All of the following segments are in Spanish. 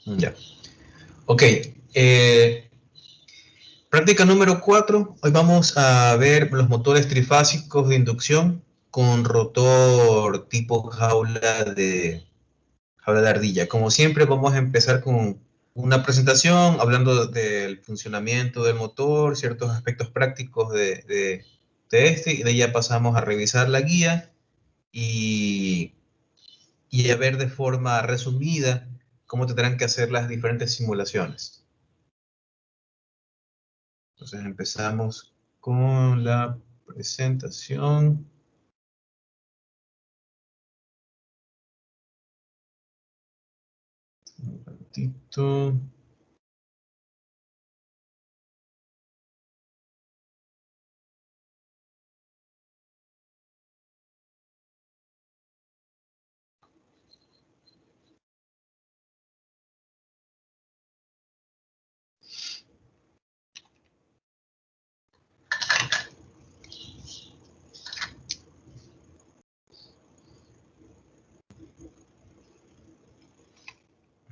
Ya. Ok. Práctica número 4. Hoy vamos a ver los motores trifásicos de inducción con rotor tipo jaula de ardilla. Como siempre, vamos a empezar con una presentación hablando del funcionamiento del motor, ciertos aspectos prácticos de este, y de ahí ya pasamos a revisar la guía y, y a ver de forma resumida cómo tendrán que hacer las diferentes simulaciones. Entonces empezamos con la presentación. Un ratito.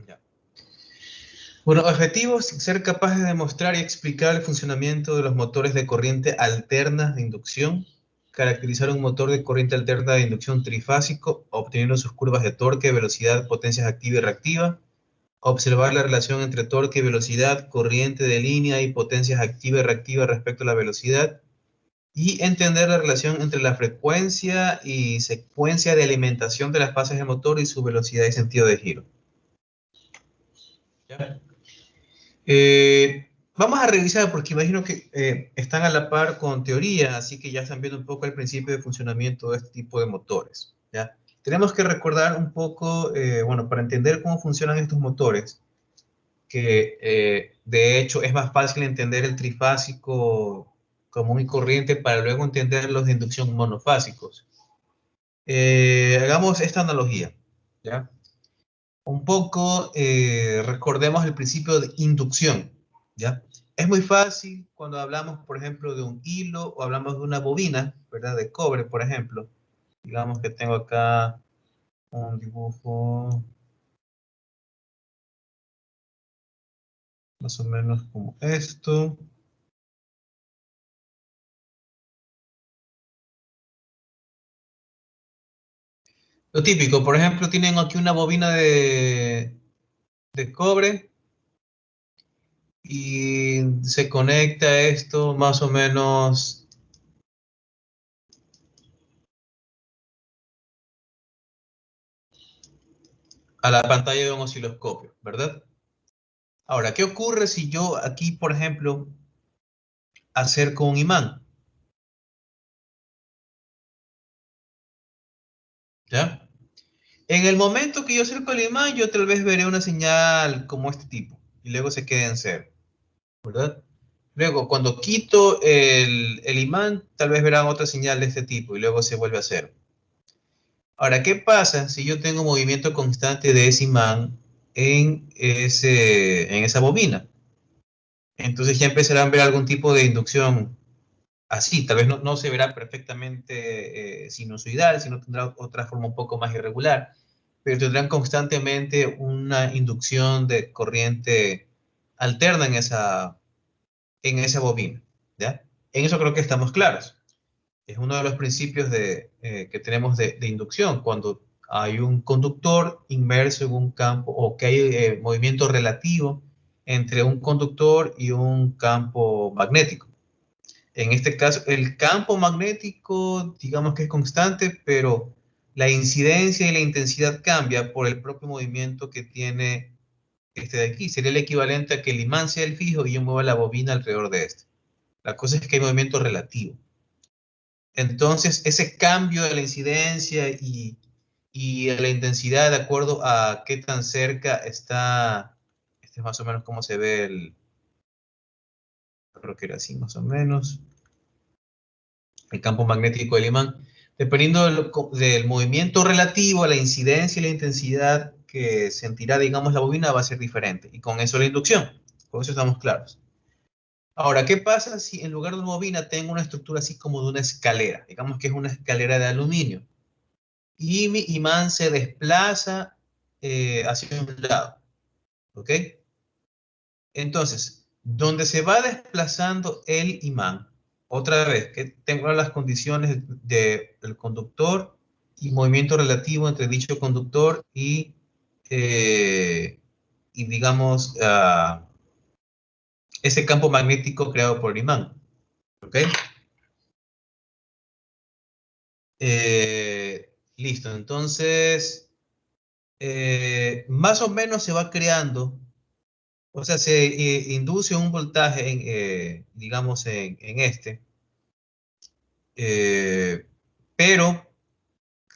Ya. Bueno, objetivos: ser capaces de demostrar y explicar el funcionamiento de los motores de corriente alterna de inducción, caracterizar un motor de corriente alterna de inducción trifásico, obteniendo sus curvas de torque, velocidad, potencias activa y reactiva, observar la relación entre torque, velocidad, corriente de línea y potencias activa y reactiva respecto a la velocidad, y entender la relación entre la frecuencia y secuencia de alimentación de las fases del motor y su velocidad y sentido de giro. ¿Ya? Vamos a revisar porque imagino que están a la par con teoría, así que ya están viendo un poco el principio de funcionamiento de este tipo de motores. ¿Ya? Tenemos que recordar un poco, bueno, para entender cómo funcionan estos motores, que de hecho es más fácil entender el trifásico común y corriente para luego entender los de inducción monofásicos. Hagamos esta analogía, ¿ya? Un poco recordemos el principio de inducción, ¿ya? Es muy fácil cuando hablamos, por ejemplo, de un hilo o hablamos de una bobina, ¿verdad? De cobre, por ejemplo. Digamos que tengo acá un dibujo más o menos como esto. Lo típico, por ejemplo, tienen aquí una bobina de cobre y se conecta esto más o menos a la pantalla de un osciloscopio, ¿verdad? Ahora, ¿qué ocurre si yo aquí, por ejemplo, acerco un imán? ¿Ya? En el momento que yo acerco el imán, yo tal vez veré una señal como este tipo, y luego se queda en cero, ¿verdad? Luego, cuando quito el imán, tal vez verán otra señal de este tipo, y luego se vuelve a cero. Ahora, ¿qué pasa si yo tengo movimiento constante de ese imán en esa bobina? Entonces ya empezarán a ver algún tipo de inducción así. Tal vez no se verá perfectamente sinusoidal, sino tendrá otra forma un poco más irregular, pero tendrán constantemente una inducción de corriente alterna en esa bobina, ¿ya? En eso creo que estamos claros. Es uno de los principios que tenemos de inducción, cuando hay un conductor inmerso en un campo o que hay movimiento relativo entre un conductor y un campo magnético. En este caso, el campo magnético, digamos que es constante, pero la incidencia y la intensidad cambia por el propio movimiento que tiene este de aquí. Sería el equivalente a que el imán sea el fijo y yo mueva la bobina alrededor de este. La cosa es que hay movimiento relativo. Entonces, ese cambio de la incidencia y de la intensidad de acuerdo a qué tan cerca está, este es más o menos cómo se ve creo que era así más o menos, el campo magnético del imán. Dependiendo del movimiento relativo a la incidencia y la intensidad que sentirá, digamos, la bobina va a ser diferente. Y con eso la inducción. Con eso estamos claros. Ahora, ¿qué pasa si en lugar de una bobina tengo una estructura así como de una escalera? Digamos que es una escalera de aluminio. Y mi imán se desplaza hacia un lado. ¿Ok? Entonces, donde se va desplazando el imán, otra vez, que tengo las condiciones del conductor y movimiento relativo entre dicho conductor y digamos, ese campo magnético creado por el imán. ¿Ok? Listo, entonces, más o menos se va creando, o sea, se induce un voltaje, digamos, en este, pero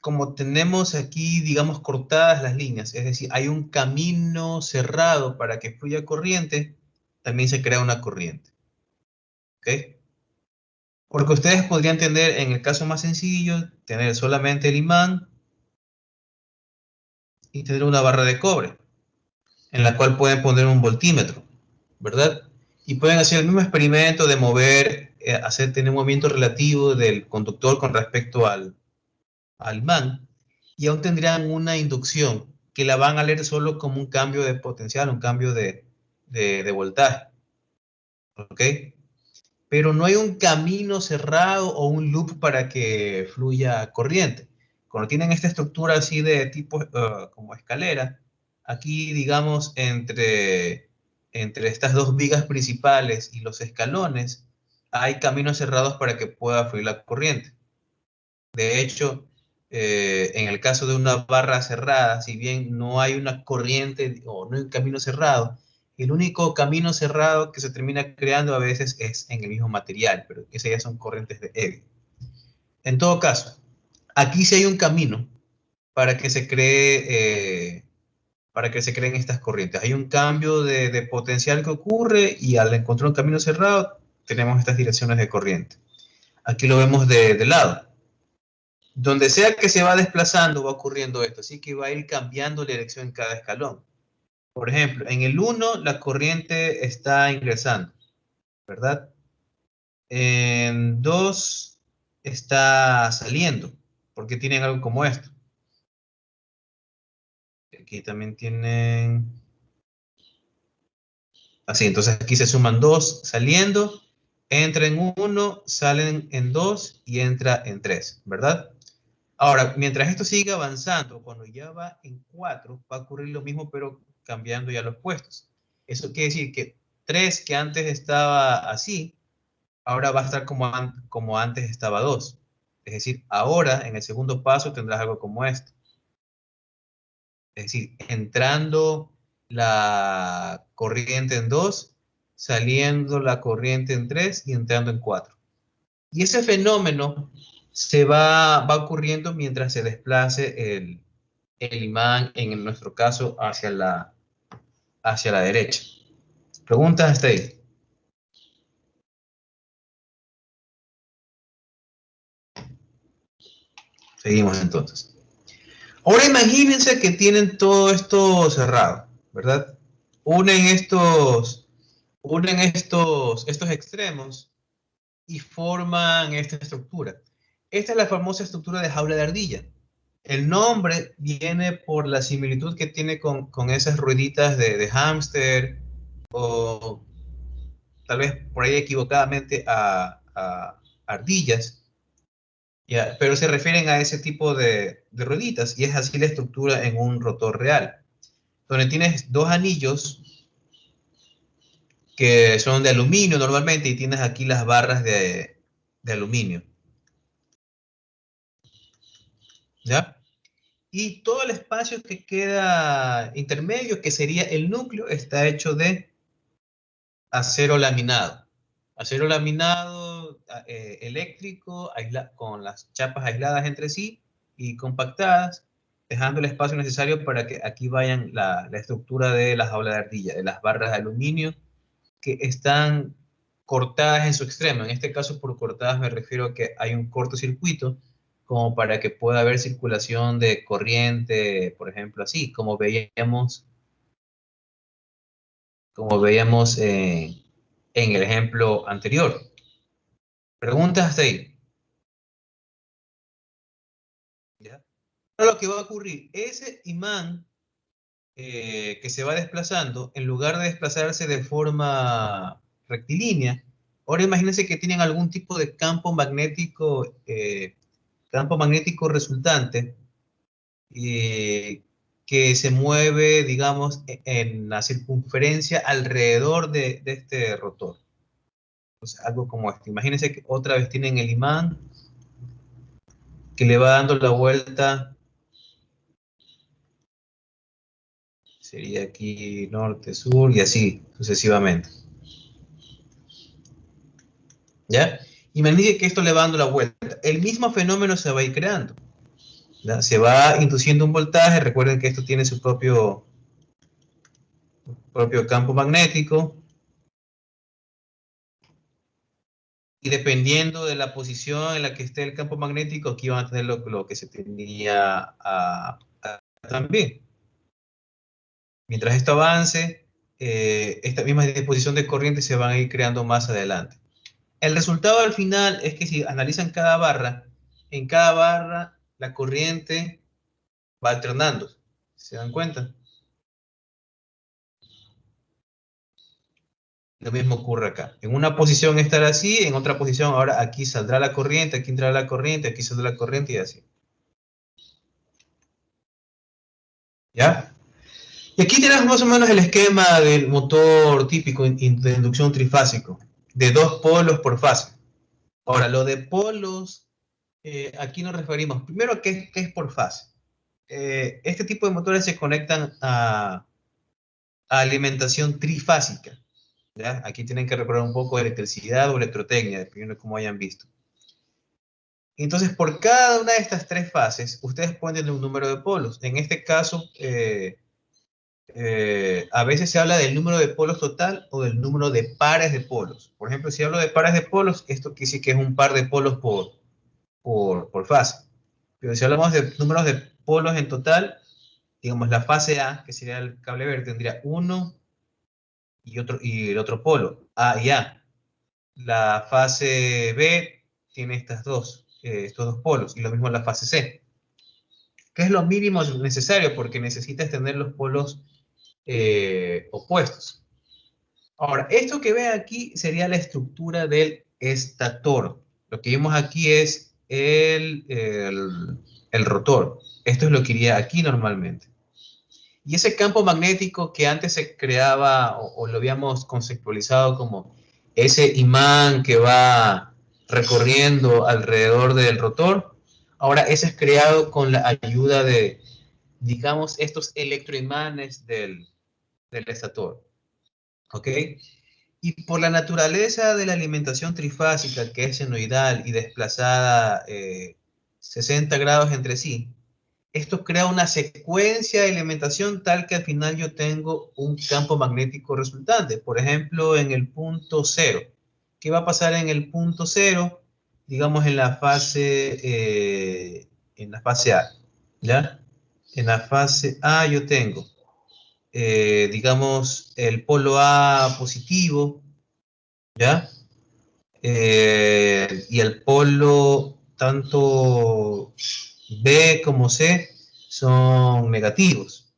como tenemos aquí, digamos, cortadas las líneas, es decir, hay un camino cerrado para que fluya corriente, también se crea una corriente. ¿Ok? Porque ustedes podrían tener, en el caso más sencillo, tener solamente el imán y tener una barra de cobre, en la cual pueden poner un voltímetro, ¿verdad? Y pueden hacer el mismo experimento de mover, tener un movimiento relativo del conductor con respecto al imán, y aún tendrían una inducción que la van a leer solo como un cambio de potencial, un cambio de voltaje, ¿ok? Pero no hay un camino cerrado o un loop para que fluya corriente. Cuando tienen esta estructura así de tipo como escalera, aquí digamos entre estas dos vigas principales y los escalones, hay caminos cerrados para que pueda fluir la corriente. De hecho, en el caso de una barra cerrada, si bien no hay una corriente o no hay un camino cerrado, el único camino cerrado que se termina creando a veces es en el mismo material, pero esas ya son corrientes de Eddy. En todo caso, aquí sí hay un camino para que se para que se creen estas corrientes. Hay un cambio de potencial que ocurre y al encontrar un camino cerrado, tenemos estas direcciones de corriente. Aquí lo vemos de lado. Donde sea que se va desplazando va ocurriendo esto, así que va a ir cambiando la dirección en cada escalón. Por ejemplo, en el 1 la corriente está ingresando, ¿verdad? En 2 está saliendo, porque tienen algo como esto. Aquí también tienen... Así, entonces aquí se suman 2 saliendo, entra en 1, salen en 2 y entra en 3, ¿verdad? Ahora, mientras esto sigue avanzando, cuando ya va en 4, va a ocurrir lo mismo, pero cambiando ya los puestos. Eso quiere decir que 3, que antes estaba así, ahora va a estar como antes estaba 2. Es decir, ahora en el segundo paso tendrás algo como esto. Es decir, entrando la corriente en 2, saliendo la corriente en 3 y entrando en 4. Y ese fenómeno va ocurriendo mientras se desplace el imán, en nuestro caso, hacia la derecha. ¿Preguntas hasta ahí? Seguimos entonces. Ahora imagínense que tienen todo esto cerrado, ¿verdad? Unen estos, estos extremos y forman esta estructura. Esta es la famosa estructura de jaula de ardilla. El nombre viene por la similitud que tiene con esas rueditas de hámster o tal vez por ahí equivocadamente a ardillas, ¿ya? Pero se refieren a ese tipo de rueditas y es así la estructura en un rotor real, donde tienes dos anillos que son de aluminio normalmente y tienes aquí las barras de aluminio, ¿ya? Y todo el espacio que queda intermedio, que sería el núcleo, está hecho de acero laminado. Acero laminado eléctrico con las chapas aisladas entre sí y compactadas, dejando el espacio necesario para que aquí vayan la estructura de la jaula de ardilla, de las barras de aluminio que están cortadas en su extremo. En este caso, por cortadas me refiero a que hay un cortocircuito como para que pueda haber circulación de corriente, por ejemplo, así, como veíamos en el ejemplo anterior. Preguntas hasta ahí. ¿Ya? Ahora lo que va a ocurrir, ese imán que se va desplazando, en lugar de desplazarse de forma rectilínea, ahora imagínense que tienen algún tipo de campo magnético resultante, que se mueve, digamos, en la circunferencia alrededor de este rotor. Entonces, algo como esto. Imagínense que otra vez tienen el imán que le va dando la vuelta. Sería aquí norte, sur y así sucesivamente. ¿Ya? Imagínense que esto le va dando la vuelta. El mismo fenómeno se va a ir creando. ¿Ya? Se va induciendo un voltaje. Recuerden que esto tiene su propio campo magnético. Y dependiendo de la posición en la que esté el campo magnético, aquí van a tener lo que se tenía también. Mientras esto avance, esta misma disposición de corriente se van a ir creando más adelante. El resultado al final es que si analizan cada barra, en cada barra la corriente va alternando. ¿Se dan cuenta? Lo mismo ocurre acá. En una posición estará así, en otra posición ahora aquí saldrá la corriente, aquí entrará la corriente, aquí saldrá la corriente y así. ¿Ya? Y aquí tenemos más o menos el esquema del motor típico de inducción trifásico, de 2 polos por fase. Ahora, lo de polos, aquí nos referimos primero a qué es por fase. Este tipo de motores se conectan a alimentación trifásica. ¿Ya? Aquí tienen que recordar un poco de electricidad o electrotecnia, dependiendo de cómo hayan visto. Entonces, por cada una de estas 3 fases, ustedes ponen un número de polos. En este caso, a veces se habla del número de polos total o del número de pares de polos. Por ejemplo, si hablo de pares de polos, esto quiere decir que es un par de polos por fase. Pero si hablamos de números de polos en total, digamos la fase A, que sería el cable verde, tendría uno y el otro polo, A y A. La fase B tiene estos dos polos, y lo mismo la fase C, que es lo mínimo necesario porque necesitas tener los polos opuestos. Ahora, esto que ven aquí sería la estructura del estator. Lo que vemos aquí es el rotor. Esto es lo que iría aquí normalmente. Y ese campo magnético que antes se creaba o lo habíamos conceptualizado como ese imán que va recorriendo alrededor del rotor, ahora ese es creado con la ayuda de, digamos, estos electroimanes del estator. ¿Ok? Y por la naturaleza de la alimentación trifásica, que es senoidal y desplazada 60 grados entre sí, esto crea una secuencia de alimentación tal que al final yo tengo un campo magnético resultante. Por ejemplo, en el punto cero. ¿Qué va a pasar en el punto cero? Digamos en la fase A. ¿Ya? En la fase A yo tengo, digamos, el polo A positivo, ¿ya? Y el polo, tanto B como C, son negativos.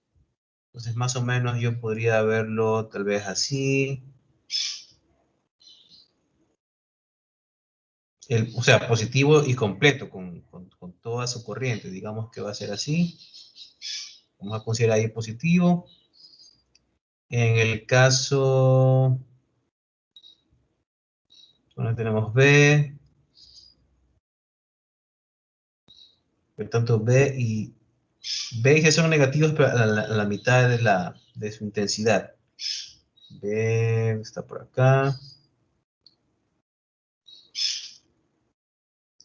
Entonces, más o menos yo podría verlo tal vez así. O sea, positivo y completo, con toda su corriente. Digamos que va a ser así. Vamos a considerar ahí positivo. En el caso, bueno, tenemos B, por tanto B y C son negativos, pero a la mitad de su intensidad. B está por acá.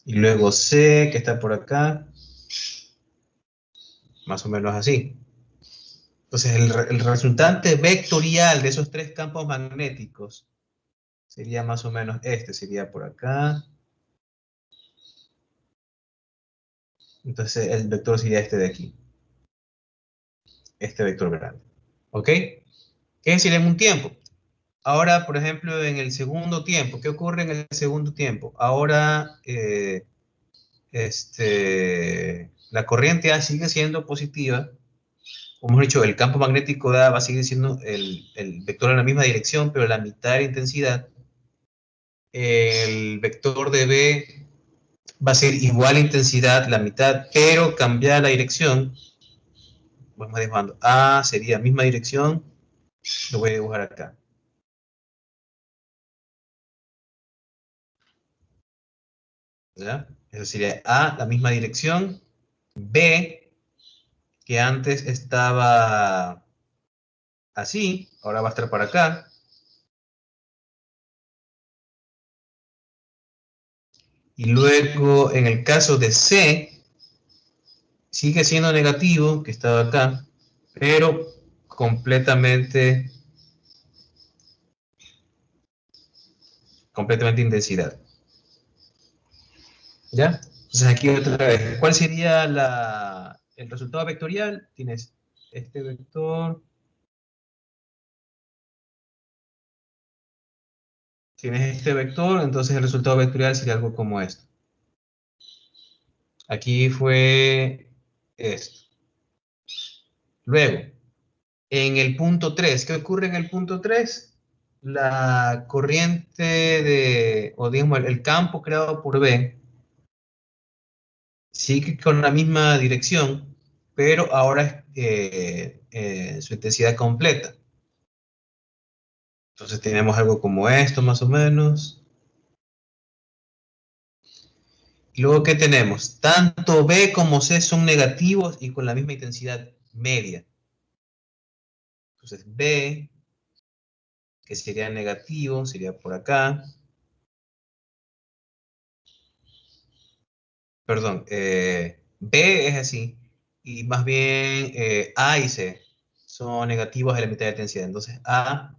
Y luego C, que está por acá. Más o menos así. Entonces, el resultante vectorial de esos 3 campos magnéticos sería más o menos este. Sería por acá. Entonces, el vector sería este de aquí. Este vector grande. ¿Ok? Es decir, en un tiempo. Ahora, por ejemplo, en el segundo tiempo, ¿qué ocurre en el segundo tiempo? Ahora, la corriente A sigue siendo positiva, como hemos dicho, el campo magnético de A va a seguir siendo el vector en la misma dirección, pero la mitad de la intensidad. El vector de B va a ser igual a intensidad, la mitad, pero cambiar la dirección. Vamos dibujando. A sería misma dirección, lo voy a dibujar acá. ¿Ya? Eso sería A, la misma dirección. B, que antes estaba así, ahora va a estar para acá. Y luego, en el caso de C, sigue siendo negativo, que estaba acá, pero completamente intensidad. ¿Ya? Entonces aquí otra vez, ¿cuál sería el resultado vectorial? Tienes este vector, entonces el resultado vectorial sería algo como esto. Aquí fue esto. Luego, en el punto 3, ¿qué ocurre en el punto 3? La corriente o digamos, el campo creado por B sigue con la misma dirección, pero ahora es su intensidad completa. Entonces tenemos algo como esto, más o menos. Y luego, ¿qué tenemos? Tanto B como C son negativos y con la misma intensidad media. Entonces B, que sería negativo, sería por acá. Perdón, B es así. Y más bien A y C son negativos a la mitad de intensidad. Entonces A,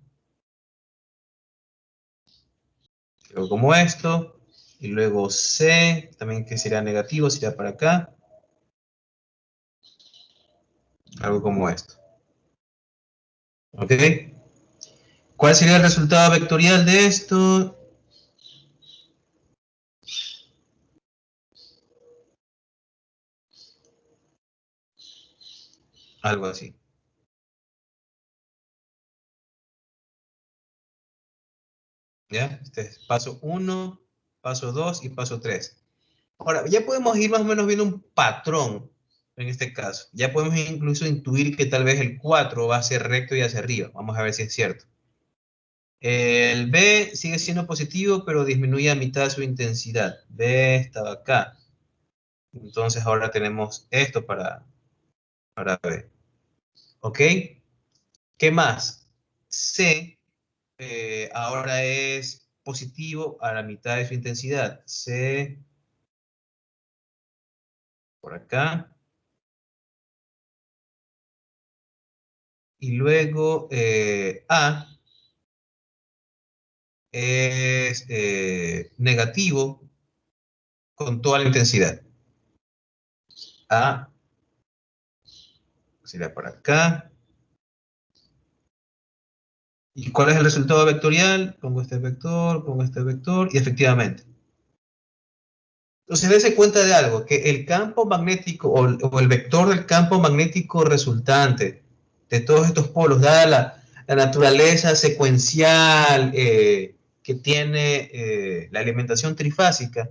luego como esto. Y luego C, también que sería negativo, sería para acá. Algo como esto. ¿Ok? ¿Cuál sería el resultado vectorial de esto? Algo así. ¿Ya? Este es paso 1, paso 2 y paso 3. Ahora, ya podemos ir más o menos viendo un patrón en este caso. Ya podemos incluso intuir que tal vez el 4 va a ser recto y hacia arriba. Vamos a ver si es cierto. El B sigue siendo positivo, pero disminuye a mitad su intensidad. B estaba acá. Entonces ahora tenemos esto para B. ¿Ok? ¿Qué más? C ahora es positivo a la mitad de su intensidad. C por acá. Y luego A es negativo con toda la intensidad. A será por acá. ¿Y cuál es el resultado vectorial? Pongo este vector y efectivamente. Entonces, dése cuenta de algo, que el campo magnético o el vector del campo magnético resultante de todos estos polos, dada la naturaleza secuencial que tiene la alimentación trifásica,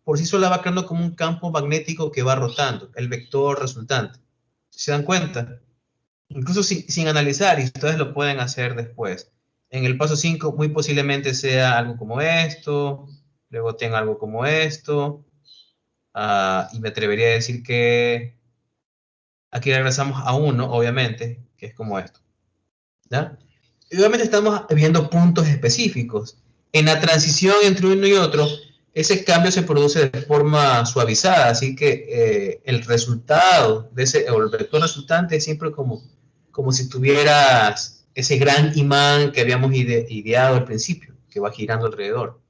por sí sola va creando como un campo magnético que va rotando, el vector resultante. ¿Se dan cuenta? Incluso sin analizar, y ustedes lo pueden hacer después. En el paso 5 muy posiblemente sea algo como esto, luego tenga algo como esto, y me atrevería a decir que aquí regresamos a uno, obviamente, que es como esto. ¿Ya? Y obviamente estamos viendo puntos específicos. En la transición entre uno y otro, ese cambio se produce de forma suavizada, así que el resultado de ese, o el vector resultante es siempre como si tuvieras ese gran imán que habíamos ideado al principio, que va girando alrededor.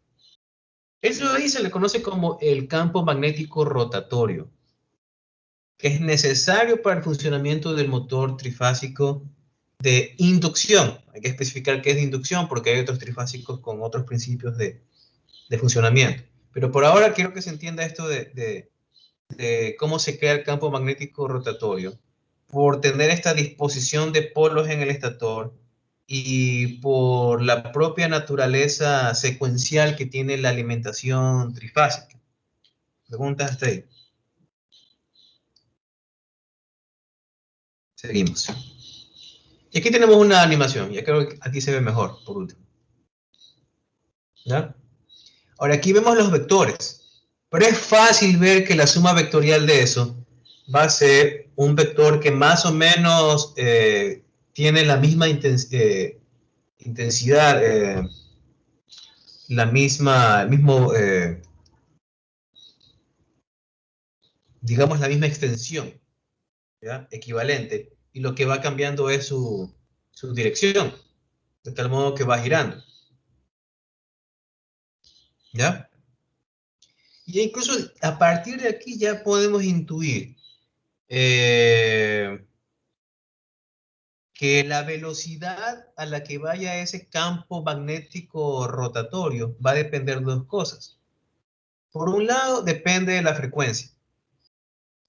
Eso ahí se le conoce como el campo magnético rotatorio, que es necesario para el funcionamiento del motor trifásico de inducción. Hay que especificar qué es de inducción porque hay otros trifásicos con otros principios de funcionamiento. Pero por ahora quiero que se entienda esto de cómo se crea el campo magnético rotatorio. por tener esta disposición de polos en el estator y por la propia naturaleza secuencial que tiene la alimentación trifásica. ¿Preguntas hasta ahí? Seguimos. Y aquí tenemos una animación, ya creo que aquí se ve mejor, por último. ¿Ya? Ahora aquí vemos los vectores, pero es fácil ver que la suma vectorial de eso va a ser un vector que más o menos tiene la misma intensidad, el mismo, digamos, la misma extensión, ¿ya? Equivalente, y lo que va cambiando es su dirección, de tal modo que va girando, ¿ya? Y incluso a partir de aquí ya podemos intuir que la velocidad a la que vaya ese campo magnético rotatorio va a depender de dos cosas. Por un lado, depende de la frecuencia,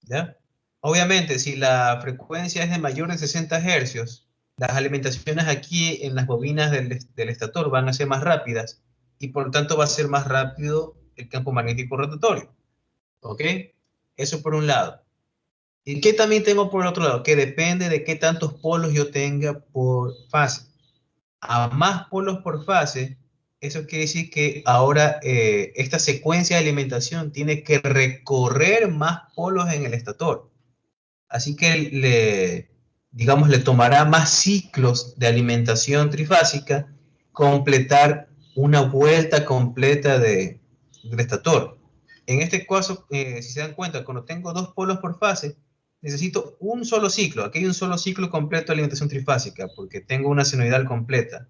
¿ya? Obviamente, si la frecuencia es de mayor de 60 hercios, las alimentaciones aquí en las bobinas del estator van a ser más rápidas y por lo tanto va a ser más rápido el campo magnético rotatorio, ¿ok? Eso por un lado. ¿Y qué también tengo por el otro lado? Que depende de qué tantos polos yo tenga por fase. A más polos por fase, eso quiere decir que ahora esta secuencia de alimentación tiene que recorrer más polos en el estator. Así que digamos, le tomará más ciclos de alimentación trifásica completar una vuelta completa del estator. En este caso, si se dan cuenta, cuando tengo dos polos por fase, necesito un solo ciclo. Aquí hay un solo ciclo completo de alimentación trifásica, porque tengo una senoidal completa,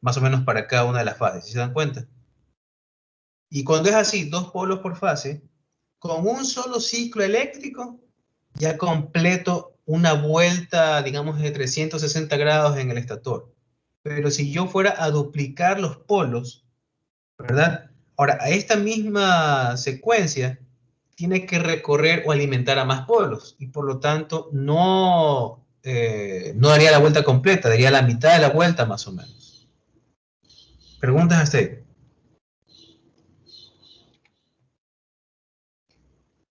más o menos para cada una de las fases, ¿si se dan cuenta? Y cuando es así, dos polos por fase, con un solo ciclo eléctrico, ya completo una vuelta, digamos, de 360 grados en el estator. Pero si yo fuera a duplicar los polos, ¿verdad? Ahora, a esta misma secuencia tiene que recorrer o alimentar a más polos y por lo tanto no daría la vuelta completa, daría la mitad de la vuelta más o menos. ¿Preguntas hasta ahí?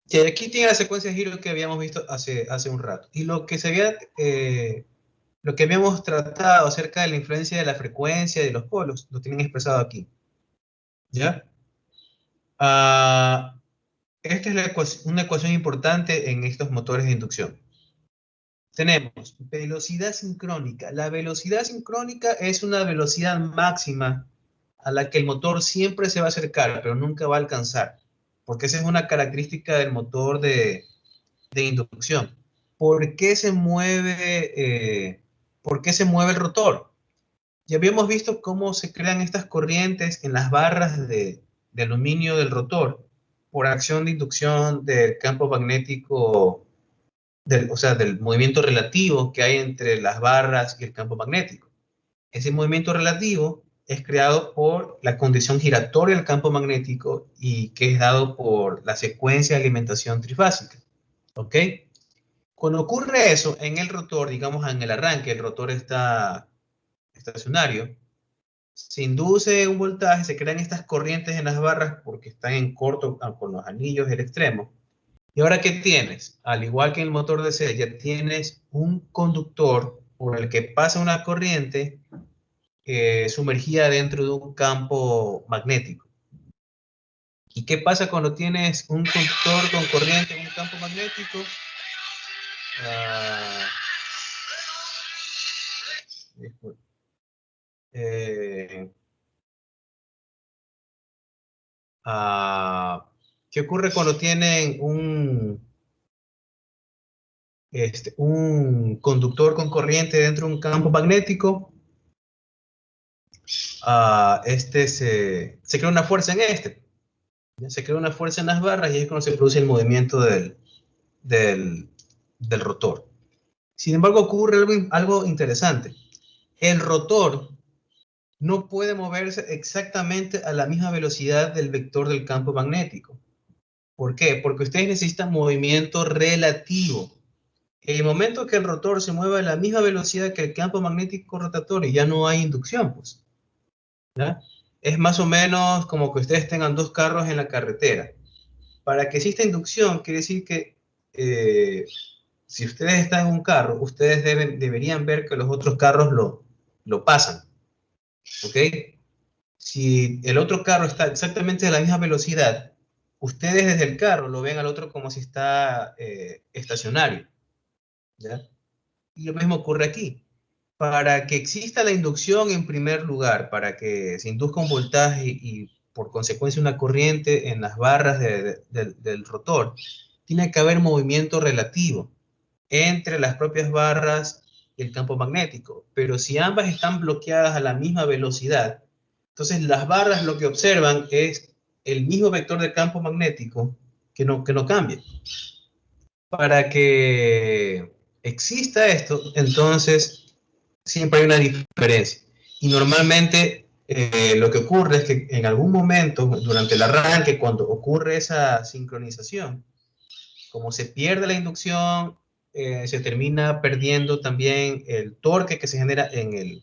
Que aquí tiene la secuencia de giro que habíamos visto hace un rato. Y lo que habíamos tratado acerca de la influencia de la frecuencia y de los polos, lo tienen expresado aquí. ¿Ya? Ah, esta es una ecuación importante en estos motores de inducción. Tenemos velocidad sincrónica. La velocidad sincrónica es una velocidad máxima a la que el motor siempre se va a acercar, pero nunca va a alcanzar, porque esa es una característica del motor de inducción. ¿Por qué por qué se mueve el rotor? Ya habíamos visto cómo se crean estas corrientes en las barras de aluminio del rotor por acción de inducción del campo magnético, o sea, del movimiento relativo que hay entre las barras y el campo magnético. Ese movimiento relativo es creado por la condición giratoria del campo magnético y que es dado por la secuencia de alimentación trifásica. ¿Ok? Cuando ocurre eso en el rotor, digamos en el arranque, el rotor está estacionario, se induce un voltaje, se crean estas corrientes en las barras porque están en corto con los anillos del extremo. ¿Y ahora qué tienes? Al igual que en el motor DC, ya tienes un conductor por el que pasa una corriente sumergida dentro de un campo magnético. ¿Y qué pasa cuando tienes un conductor con corriente en un campo magnético? Uh, eh, ¿Qué ocurre cuando tienen un conductor con corriente dentro de un campo magnético? Se crea una fuerza en se crea una fuerza en las barras y es cuando se produce el movimiento del, del rotor. Sin embargo, ocurre algo interesante. El rotor no puede moverse exactamente a la misma velocidad del vector del campo magnético. ¿Por qué? Porque ustedes necesitan movimiento relativo. En el momento que el rotor se mueva a la misma velocidad que el campo magnético rotatorio, ya no hay inducción, pues. ¿Ya? Es más o menos como que ustedes tengan dos carros en la carretera. Para que exista inducción, quiere decir que si ustedes están en un carro, ustedes deberían ver que los otros carros lo pasan. ¿Ok? Si el otro carro está exactamente a la misma velocidad, ustedes desde el carro lo ven al otro como si está estacionario. ¿Ya? Y lo mismo ocurre aquí. Para que exista la inducción en primer lugar, para que se induzca un voltaje y por consecuencia una corriente en las barras del rotor, tiene que haber movimiento relativo entre las propias barras y el campo magnético. Pero si ambas están bloqueadas a la misma velocidad, entonces las barras lo que observan es el mismo vector de campo magnético que no cambia. Para que exista esto, entonces siempre hay una diferencia. Y normalmente lo que ocurre es que en algún momento, durante el arranque, cuando ocurre esa sincronización, como se pierde la inducción, se termina perdiendo también el torque que se genera en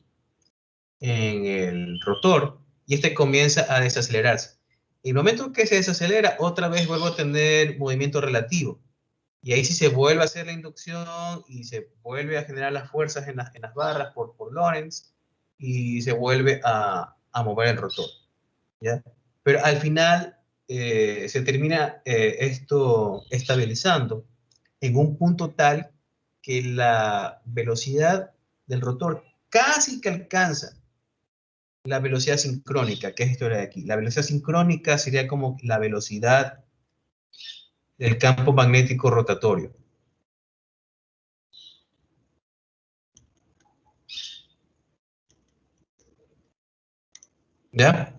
el rotor y este comienza a desacelerarse. En el momento que se desacelera, otra vez vuelvo a tener movimiento relativo. Y ahí sí se vuelve a hacer la inducción y se vuelve a generar las fuerzas en las barras por Lorentz y se vuelve mover el rotor. ¿Ya? Pero al final se termina esto estabilizando en un punto tal que la velocidad del rotor casi que alcanza la velocidad sincrónica, que es esto de aquí. La velocidad sincrónica sería como la velocidad del campo magnético rotatorio. ¿Ya?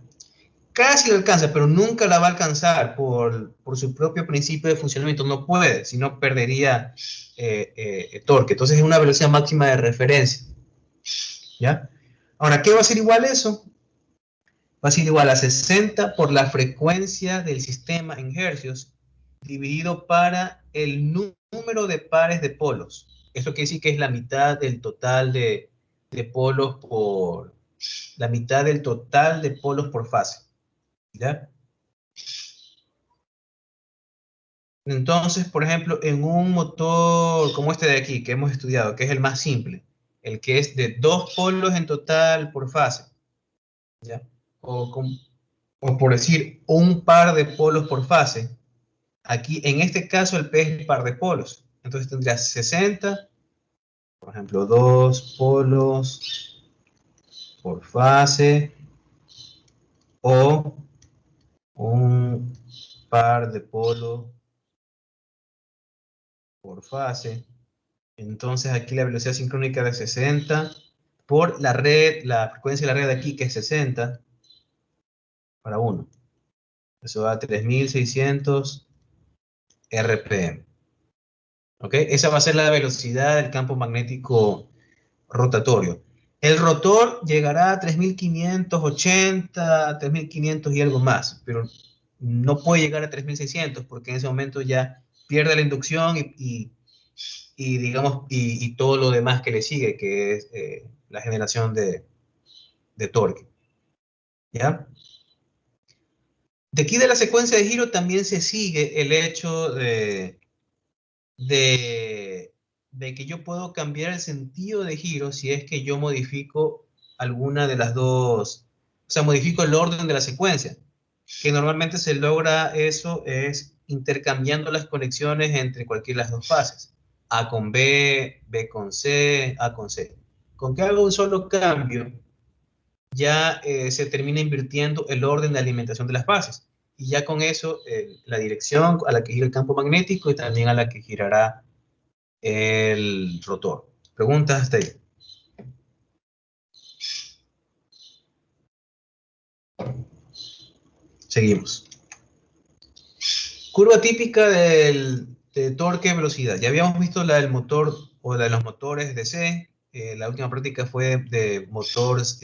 Casi lo alcanza, pero nunca la va a alcanzar por su propio principio de funcionamiento. No puede, si no perdería torque. Entonces es una velocidad máxima de referencia. ¿Ya? Ahora, ¿qué va a ser igual eso? Va a ser igual a 60 por la frecuencia del sistema en hercios dividido para el número de pares de polos. Eso quiere decir que es la mitad del total de polos por la mitad del total de polos por fase. ¿Ya? Entonces, por ejemplo, en un motor como este de aquí, que hemos estudiado, que es el más simple, el que es de 2 polos en total por fase, ¿ya? O, con, o por decir, un par de polos por fase, aquí en este caso el P es el par de polos. Entonces tendrías 60, por ejemplo, 2 polos por fase, o un par de polos por fase. Entonces aquí la velocidad sincrónica de 60 por la red, la frecuencia de la red de aquí que es 60 para 1. Eso da 3600 RPM. ¿Ok? Esa va a ser la velocidad del campo magnético rotatorio. El rotor llegará a 3580, 3500 y algo más, pero no puede llegar a 3600 porque en ese momento ya pierde la inducción y digamos, y todo lo demás que le sigue, que es la generación de torque. ¿Ya? De aquí de la secuencia de giro también se sigue el hecho de, de que yo puedo cambiar el sentido de giro si es que yo modifico alguna de las dos, o sea, modifico el orden de la secuencia, que normalmente se logra eso es intercambiando las conexiones entre cualquiera de las dos fases, A con B, B con C, A con C. Con que haga un solo cambio, ya se termina invirtiendo el orden de alimentación de las fases. Y ya con eso, la dirección a la que gira el campo magnético y también a la que girará el rotor. ¿Preguntas hasta ahí? Seguimos. Curva típica de torque velocidad. Ya habíamos visto la del motor o la de los motores DC. La última práctica fue de motores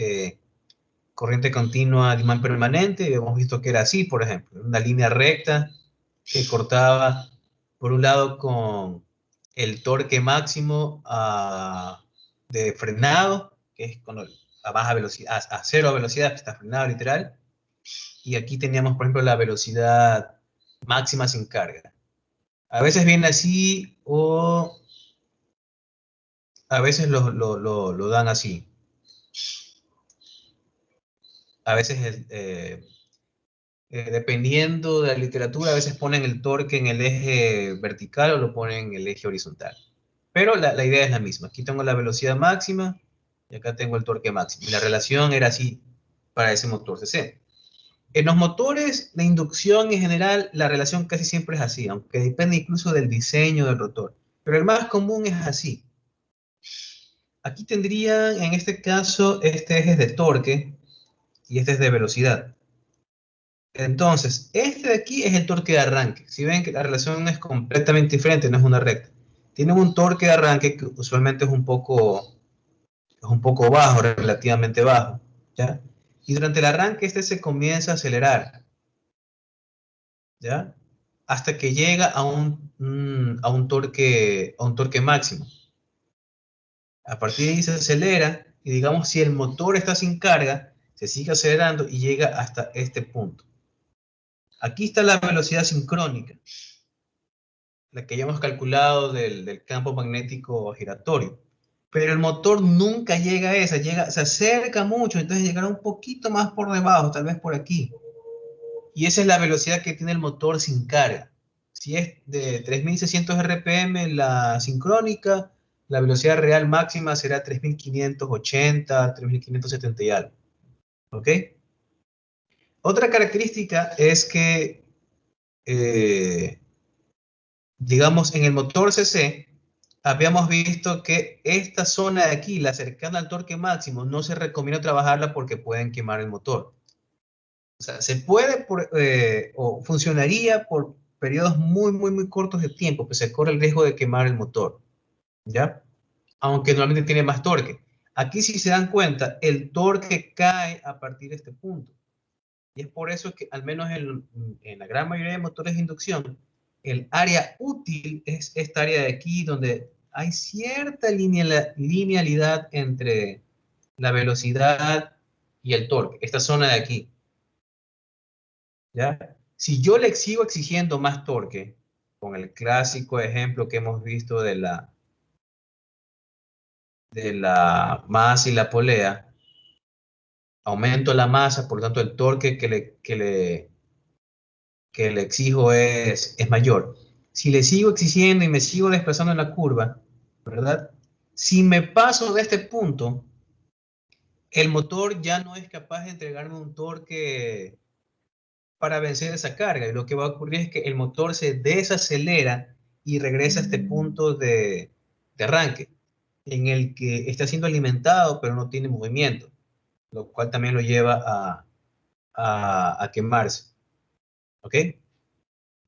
corriente continua de imán permanente. Y hemos visto que era así, por ejemplo. Una línea recta que cortaba por un lado con el torque máximo de frenado, que es cuando a baja velocidad, a cero velocidad, que está frenado literal. Y aquí teníamos, por ejemplo, la velocidad máxima sin carga. A veces viene así o a veces lo dan así. A veces, dependiendo de la literatura, a veces ponen el torque en el eje vertical o lo ponen en el eje horizontal. Pero la idea es la misma. Aquí tengo la velocidad máxima y acá tengo el torque máximo. Y la relación era así para ese motor CC. En los motores de inducción en general, la relación casi siempre es así, aunque depende incluso del diseño del rotor. Pero el más común es así. Aquí tendrían, en este caso, este eje es de torque y este es de velocidad. Entonces, este de aquí es el torque de arranque. Si ven que la relación es completamente diferente, no es una recta. Tienen un torque de arranque que usualmente es un poco bajo, relativamente bajo, ¿ya? Y durante el arranque este se comienza a acelerar, ¿ya? Hasta que llega a un torque máximo. A partir de ahí se acelera y digamos si el motor está sin carga, se sigue acelerando y llega hasta este punto. Aquí está la velocidad sincrónica, la que ya hemos calculado del campo magnético giratorio. Pero el motor nunca llega a esa, se acerca mucho, entonces llegará un poquito más por debajo, tal vez por aquí. Y esa es la velocidad que tiene el motor sin carga. Si es de 3600 RPM la sincrónica, la velocidad real máxima será 3580, 3570 y algo. ¿Ok? Otra característica es que, digamos, en el motor CC, habíamos visto que esta zona de aquí, la cercana al torque máximo, no se recomienda trabajarla porque pueden quemar el motor. O sea, se puede o funcionaría por periodos muy cortos de tiempo, pues se corre el riesgo de quemar el motor, ¿ya? Aunque normalmente tiene más torque. Aquí, si se dan cuenta, el torque cae a partir de este punto. Y es por eso que, al menos en la gran mayoría de motores de inducción, el área útil es esta área de aquí, donde hay cierta linealidad entre la velocidad y el torque, esta zona de aquí. ¿Ya? Si yo le sigo exigiendo más torque, con el clásico ejemplo que hemos visto de la masa y la polea, aumento la masa, por lo tanto el torque que le exijo es mayor. Si le sigo exigiendo y me sigo desplazando en la curva, ¿verdad? Si me paso de este punto, el motor ya no es capaz de entregarme un torque para vencer esa carga. Y lo que va a ocurrir es que el motor se desacelera y regresa a este punto de arranque, en el que está siendo alimentado, pero no tiene movimiento, lo cual también lo lleva a quemarse. ¿Ok?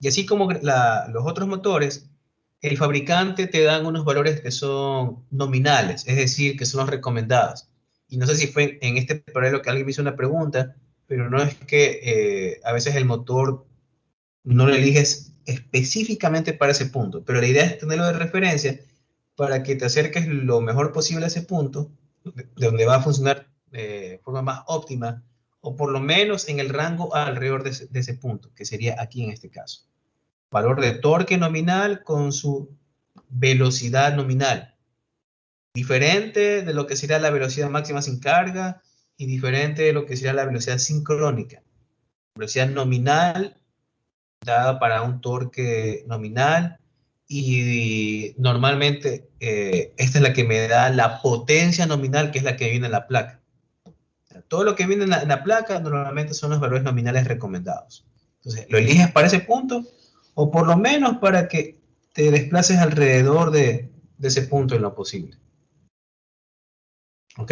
Y así como los otros motores, el fabricante te dan unos valores que son nominales, es decir, que son los recomendados. Y no sé si fue en este paralelo que alguien me hizo una pregunta, pero no es que a veces el motor no lo eliges específicamente para ese punto, pero la idea es tenerlo de referencia para que te acerques lo mejor posible a ese punto, de donde va a funcionar de forma más óptima, o por lo menos en el rango alrededor de ese punto, que sería aquí en este caso. Valor de torque nominal con su velocidad nominal. Diferente de lo que sería la velocidad máxima sin carga y diferente de lo que sería la velocidad sincrónica. Velocidad nominal dada para un torque nominal y normalmente esta es la que me da la potencia nominal, que es la que viene en la placa. Todo lo que viene en la placa normalmente son los valores nominales recomendados. Entonces, lo eliges para ese punto o por lo menos para que te desplaces alrededor de ese punto en lo posible. ¿Ok?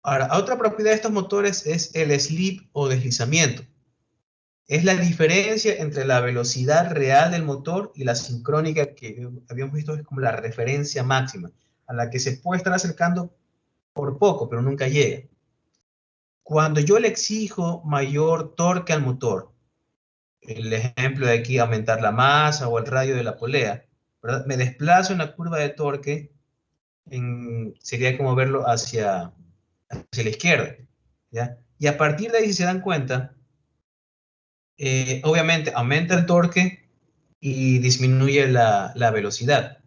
Ahora, otra propiedad de estos motores es el slip o deslizamiento. Es la diferencia entre la velocidad real del motor y la sincrónica que habíamos visto es como la referencia máxima, a la que se puede estar acercando por poco, pero nunca llega. Cuando yo le exijo mayor torque al motor, el ejemplo de aquí, aumentar la masa o el radio de la polea, ¿verdad? Me desplazo en la curva de torque, sería como verlo hacia la izquierda, ¿ya? Y a partir de ahí, si se dan cuenta, obviamente aumenta el torque y disminuye la velocidad.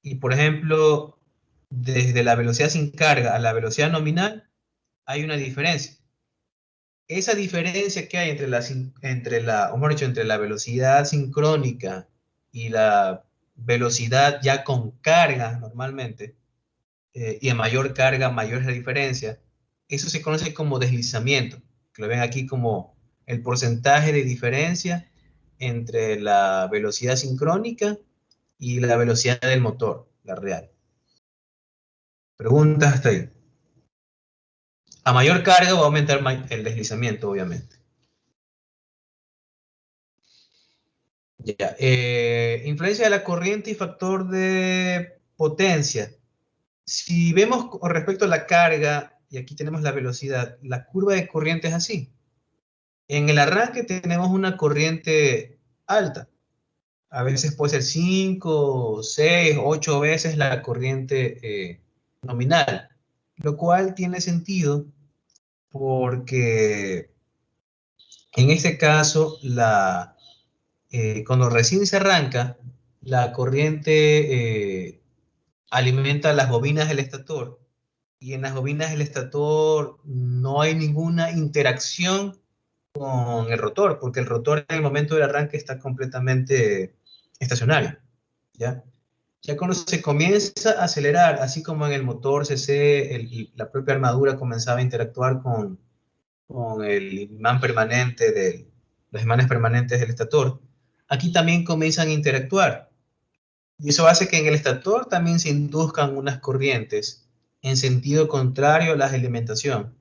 Y por ejemplo, desde la velocidad sin carga a la velocidad nominal, hay una diferencia. Esa diferencia que hay o mejor dicho, entre la velocidad sincrónica y la velocidad ya con carga normalmente, y a mayor carga, mayor es la diferencia, eso se conoce como deslizamiento, que lo ven aquí como el porcentaje de diferencia entre la velocidad sincrónica y la velocidad del motor, la real. Preguntas hasta ahí. A mayor carga va a aumentar el deslizamiento, obviamente. Ya. Influencia de la corriente y factor de potencia. Si vemos con respecto a la carga, y aquí tenemos la velocidad, la curva de corriente es así. En el arranque tenemos una corriente alta. A veces puede ser 5, 6, 8 veces la corriente nominal, lo cual tiene sentido porque en este caso cuando recién se arranca, la corriente alimenta las bobinas del estator y en las bobinas del estator no hay ninguna interacción con el rotor, porque el rotor en el momento del arranque está completamente estacionario, ¿ya? Ya cuando se comienza a acelerar, así como en el motor CC, la propia armadura comenzaba a interactuar con el imán permanente los imanes permanentes del estator, aquí también comienzan a interactuar. Y eso hace que en el estator también se induzcan unas corrientes en sentido contrario a la alimentación.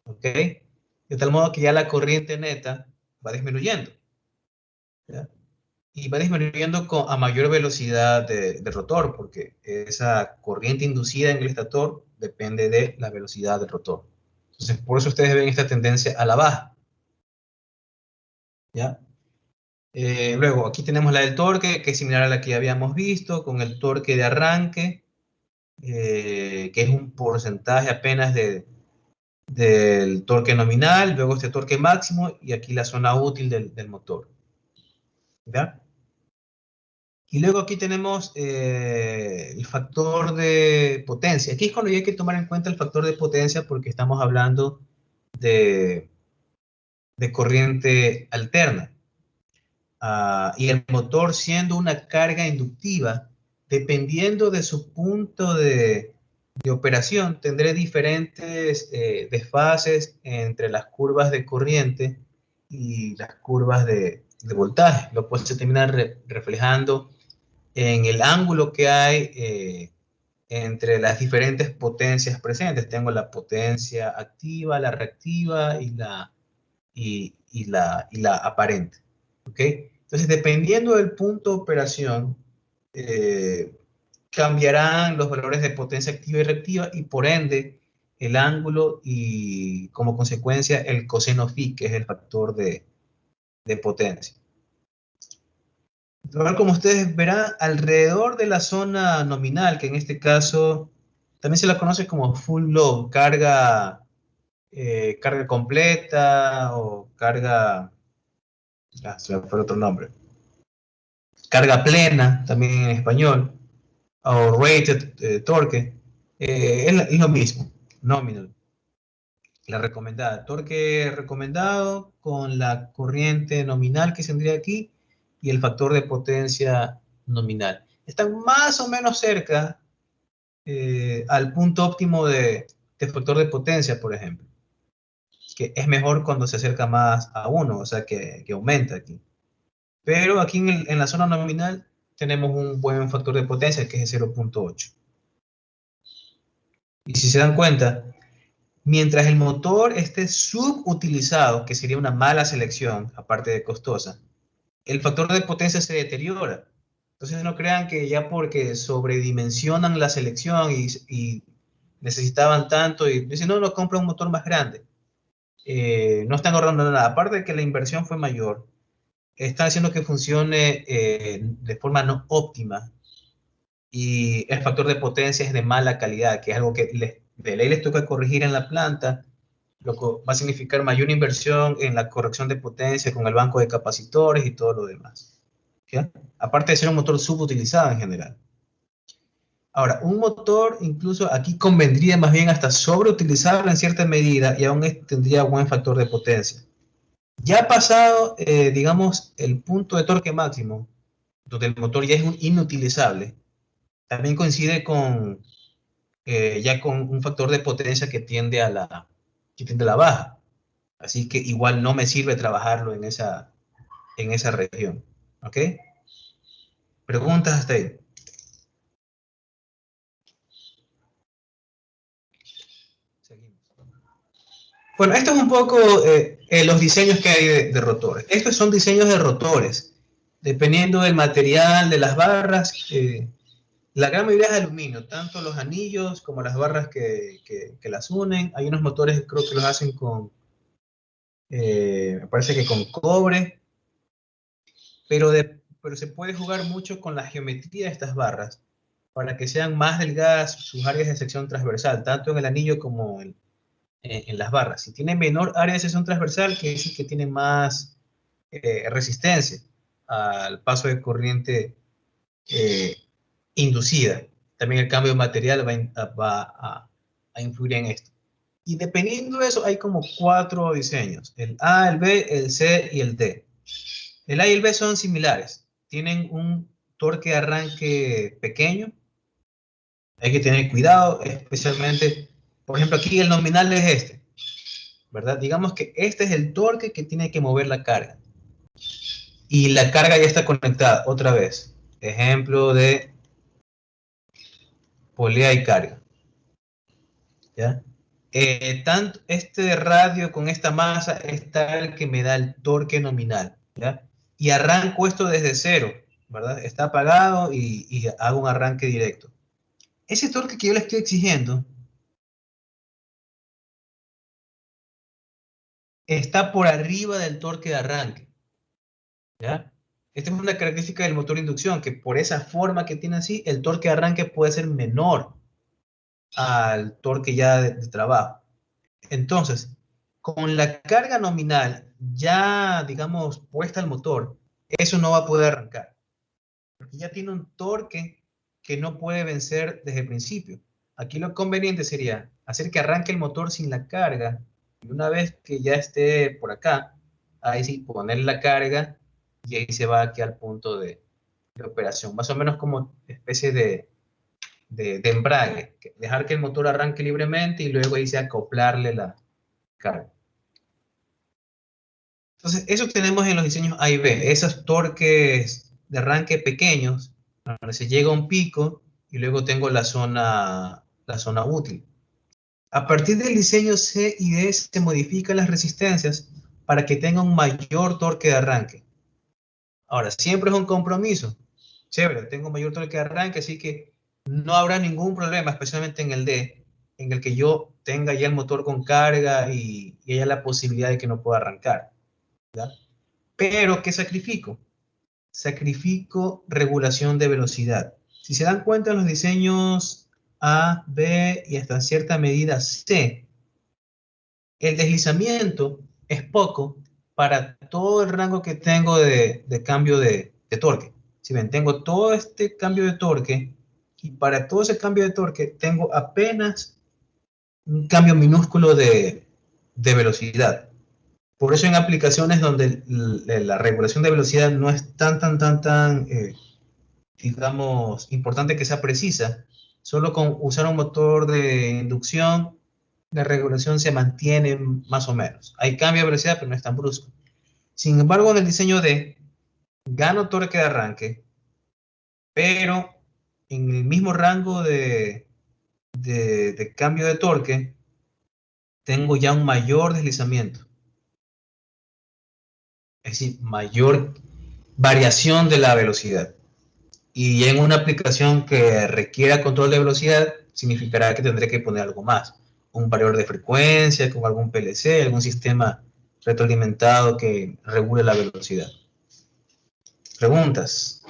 ¿Ok? De tal modo que ya la corriente neta va disminuyendo. ¿Ya? Y va disminuyendo a mayor velocidad de rotor, porque esa corriente inducida en el estator depende de la velocidad del rotor. Entonces, por eso ustedes ven esta tendencia a la baja. ¿Ya? Luego, aquí tenemos la del torque, que es similar a la que ya habíamos visto, con el torque de arranque, que es un porcentaje apenas del torque nominal, luego este torque máximo y aquí la zona útil del motor. ¿Ya? Y luego aquí tenemos el factor de potencia. Aquí es cuando hay que tomar en cuenta el factor de potencia porque estamos hablando de, de corriente alterna. Y el motor siendo una carga inductiva, dependiendo de su punto de operación, tendré diferentes desfases entre las curvas de corriente y las curvas de voltaje, lo cual se termina reflejando en el ángulo que hay entre las diferentes potencias presentes. Tengo la potencia activa, la reactiva y la aparente. ¿Ok? Entonces, dependiendo del punto de operación, eh, cambiarán los valores de potencia activa y reactiva y por ende el ángulo y como consecuencia el coseno phi, que es el factor de potencia. Igual como ustedes verán, alrededor de la zona nominal, que en este caso también se la conoce como full load, carga completa o carga, se me fue otro nombre, carga plena, también en español, o rated torque, es lo mismo, nominal. La recomendada, torque recomendado con la corriente nominal que tendría aquí y el factor de potencia nominal. Están más o menos cerca al punto óptimo de factor de potencia, por ejemplo, que es mejor cuando se acerca más a 1, o sea que aumenta aquí. Pero aquí en la zona nominal tenemos un buen factor de potencia que es 0.8. Y si se dan cuenta, mientras el motor esté subutilizado, que sería una mala selección, aparte de costosa, el factor de potencia se deteriora. Entonces no crean que ya porque sobredimensionan la selección y necesitaban tanto y dicen, no, no, compra un motor más grande. No están ahorrando nada. Aparte de que la inversión fue mayor, están haciendo que funcione de forma no óptima, y el factor de potencia es de mala calidad, que es algo que de ley les toca corregir en la planta, lo que va a significar mayor inversión en la corrección de potencia con el banco de capacitores y todo lo demás. ¿Ya? Aparte de ser un motor subutilizado en general. Ahora, un motor incluso aquí convendría más bien hasta sobreutilizarlo en cierta medida y aún tendría buen factor de potencia. Ya pasado, digamos, el punto de torque máximo, donde el motor ya es inutilizable, también coincide con ya con un factor de potencia que tiende a la baja. Así que igual no me sirve trabajarlo en esa región. ¿Ok? ¿Preguntas hasta ahí? Seguimos. Bueno, esto es un poco los diseños que hay de rotores. Estos son diseños de rotores. Dependiendo del material, de las barras, la gran mayoría es aluminio, tanto los anillos como las barras que las unen. Hay unos motores que creo que los hacen con, me parece que con cobre, pero se puede jugar mucho con la geometría de estas barras para que sean más delgadas sus áreas de sección transversal, tanto en el anillo como en las barras. Si tiene menor área de sección transversal, quiere decir que tiene más resistencia al paso de corriente eh, inducida. También el cambio de material va a influir en esto. Y dependiendo de eso, hay como 4 diseños: el A, el B, el C y el D. El A y el B son similares. Tienen un torque de arranque pequeño. Hay que tener cuidado, especialmente, por ejemplo, aquí el nominal es este, ¿verdad? Digamos que este es el torque que tiene que mover la carga. Y la carga ya está conectada otra vez. Ejemplo de polea y carga. ¿Ya? Tanto este radio con esta masa es tal que me da el torque nominal. ¿Ya? Y arranco esto desde cero, ¿verdad? Está apagado y hago un arranque directo. Ese torque que yo le estoy exigiendo está por arriba del torque de arranque. ¿Ya? Esta es una característica del motor de inducción, que por esa forma que tiene así, el torque de arranque puede ser menor al torque ya de trabajo. Entonces, con la carga nominal ya, digamos, puesta al motor, eso no va a poder arrancar, porque ya tiene un torque que no puede vencer desde el principio. Aquí lo conveniente sería hacer que arranque el motor sin la carga, y una vez que ya esté por acá, ahí sí poner la carga y ahí se va aquí al punto de operación, más o menos como especie de embrague, dejar que el motor arranque libremente y luego ahí se acoplarle la carga. Entonces, eso tenemos en los diseños A y B, esos torques de arranque pequeños, donde se llega a un pico y luego tengo la zona útil. A partir del diseño C y D se modifican las resistencias para que tenga un mayor torque de arranque. Ahora, siempre es un compromiso. Chévere, tengo mayor torque de arranque, así que no habrá ningún problema, especialmente en el D, en el que yo tenga ya el motor con carga y haya la posibilidad de que no pueda arrancar. ¿Ya? Pero, ¿qué sacrifico? Sacrifico regulación de velocidad. Si se dan cuenta en los diseños A, B y hasta cierta medida C, el deslizamiento es poco para todo el rango que tengo de cambio de torque. Si ven, tengo todo este cambio de torque y para todo ese cambio de torque tengo apenas un cambio minúsculo de velocidad. Por eso en aplicaciones donde la regulación de velocidad no es tan digamos, importante que sea precisa, solo con usar un motor de inducción, la regulación se mantiene más o menos. Hay cambio de velocidad, pero no es tan brusco. Sin embargo, en el diseño D, gano torque de arranque, pero en el mismo rango de cambio de torque, tengo ya un mayor deslizamiento. Es decir, mayor variación de la velocidad. Y en una aplicación que requiera control de velocidad, significará que tendré que poner algo más. Un variador de frecuencia, con algún PLC, algún sistema retroalimentado que regule la velocidad. Preguntas.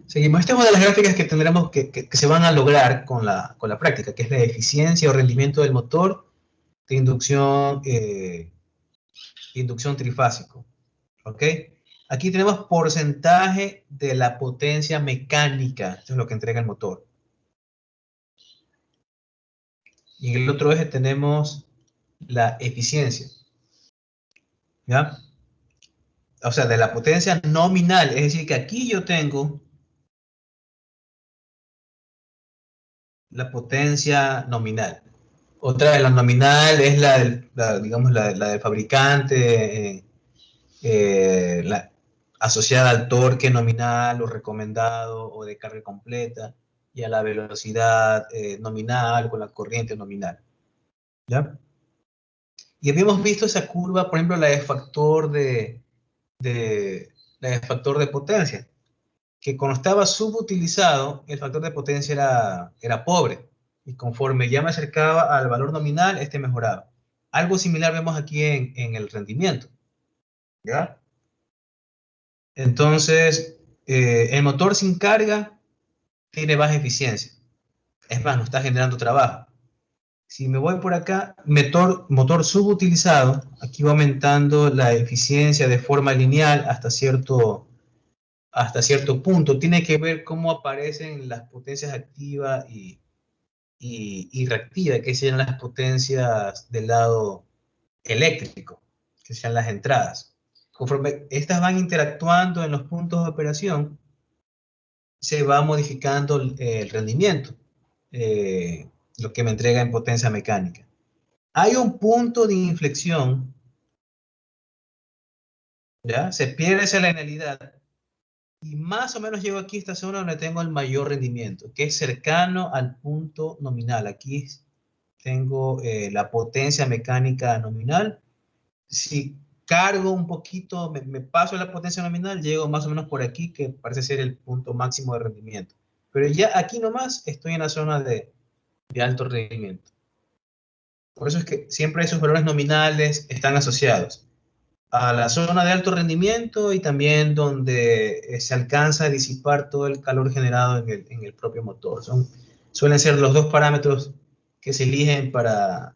Seguimos. Esta es una de las gráficas que tendremos que se van a lograr con la práctica, que es la eficiencia o rendimiento del motor de inducción trifásico. ¿Ok? Aquí tenemos porcentaje de la potencia mecánica. Esto es lo que entrega el motor. Y en el otro eje tenemos la eficiencia. ¿Ya? O sea, de la potencia nominal. Es decir, que aquí yo tengo la potencia nominal. Otra de la nominal es digamos, la del fabricante, la asociada al torque nominal o recomendado o de carga completa y a la velocidad nominal con la corriente nominal. ¿Ya? Y habíamos visto esa curva, por ejemplo, la de factor de potencia, que cuando estaba subutilizado, el factor de potencia era pobre. Y conforme ya me acercaba al valor nominal, este mejoraba. Algo similar vemos aquí en el rendimiento. ¿Ya? Entonces, el motor sin carga tiene baja eficiencia. Es más, no está generando trabajo. Si me voy por acá, motor subutilizado, aquí va aumentando la eficiencia de forma lineal hasta cierto punto. Tiene que ver cómo aparecen las potencias activas y reactiva, que sean las potencias del lado eléctrico, que sean las entradas. Conforme estas van interactuando en los puntos de operación, se va modificando el rendimiento, lo que me entrega en potencia mecánica. Hay un punto de inflexión, ¿ya? Se pierde esa linealidad y más o menos llego aquí a esta zona donde tengo el mayor rendimiento, que es cercano al punto nominal. Aquí tengo la potencia mecánica nominal. Si cargo un poquito, me paso la potencia nominal, llego más o menos por aquí, que parece ser el punto máximo de rendimiento. Pero ya aquí nomás estoy en la zona de alto rendimiento. Por eso es que siempre esos valores nominales están asociados a la zona de alto rendimiento y también donde se alcanza a disipar todo el calor generado en el propio motor. Suelen ser los dos parámetros que se eligen para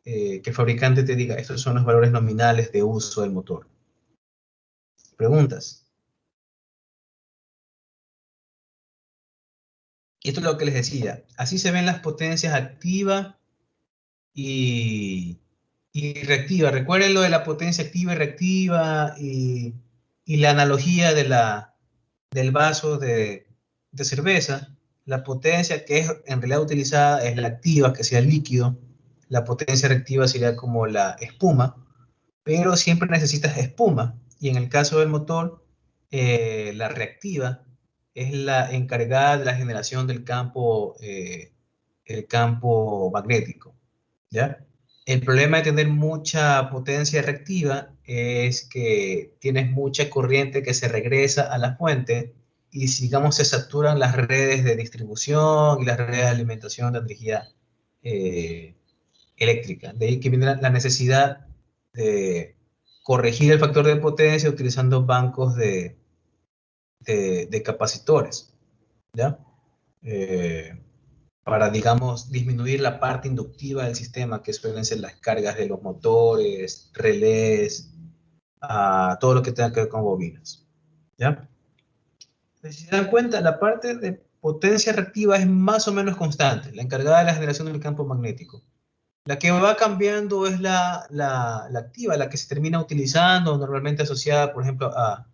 que el fabricante te diga, estos son los valores nominales de uso del motor. ¿Preguntas? Y esto es lo que les decía. Así se ven las potencias activa y reactiva. Recuerden lo de la potencia activa y reactiva y la analogía del vaso de cerveza. La potencia que es en realidad utilizada es la activa, que sea el líquido. La potencia reactiva sería como la espuma, pero siempre necesitas espuma. Y en el caso del motor, la reactiva es la encargada de la generación del el campo magnético. ¿Ya? El problema de tener mucha potencia reactiva es que tienes mucha corriente que se regresa a la fuente y, digamos, se saturan las redes de distribución y las redes de alimentación de energía eh, eléctrica. De ahí que viene la necesidad de corregir el factor de potencia utilizando bancos de capacitores, ¿ya? Para, digamos, disminuir la parte inductiva del sistema, que suelen ser las cargas de los motores, relés, todo lo que tenga que ver con bobinas, ¿ya? Entonces, si se dan cuenta, la parte de potencia reactiva es más o menos constante, la encargada de la generación del campo magnético. La que va cambiando es la activa, la que se termina utilizando, normalmente asociada, por ejemplo, a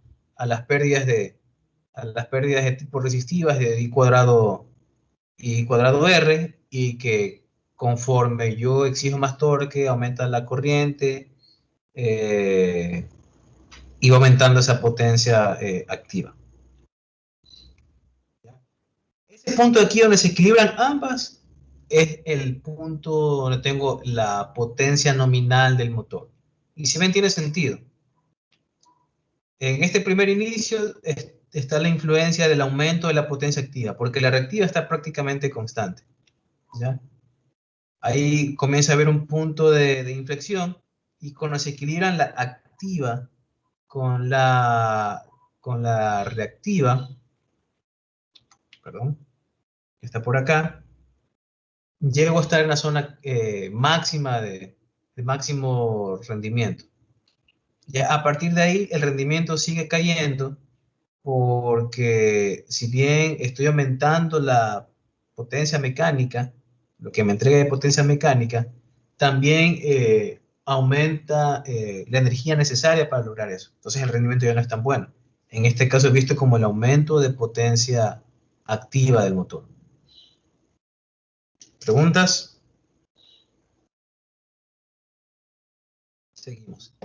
las pérdidas de tipo resistivas de I cuadrado R, y que conforme yo exijo más torque, aumenta la corriente y va aumentando esa potencia activa. Ese punto aquí donde se equilibran ambas es el punto donde tengo la potencia nominal del motor. Y si ven, tiene sentido. En este primer inicio está la influencia del aumento de la potencia activa, porque la reactiva está prácticamente constante, ¿ya? Ahí comienza a haber un punto de inflexión y cuando se equilibran la activa con la reactiva, perdón, que está por acá, llego a estar en la zona máxima de máximo rendimiento. Ya a partir de ahí el rendimiento sigue cayendo porque si bien estoy aumentando la potencia mecánica, lo que me entrega de potencia mecánica, también aumenta la energía necesaria para lograr eso. Entonces el rendimiento ya no es tan bueno. En este caso he visto como el aumento de potencia activa del motor. ¿Preguntas? Seguimos.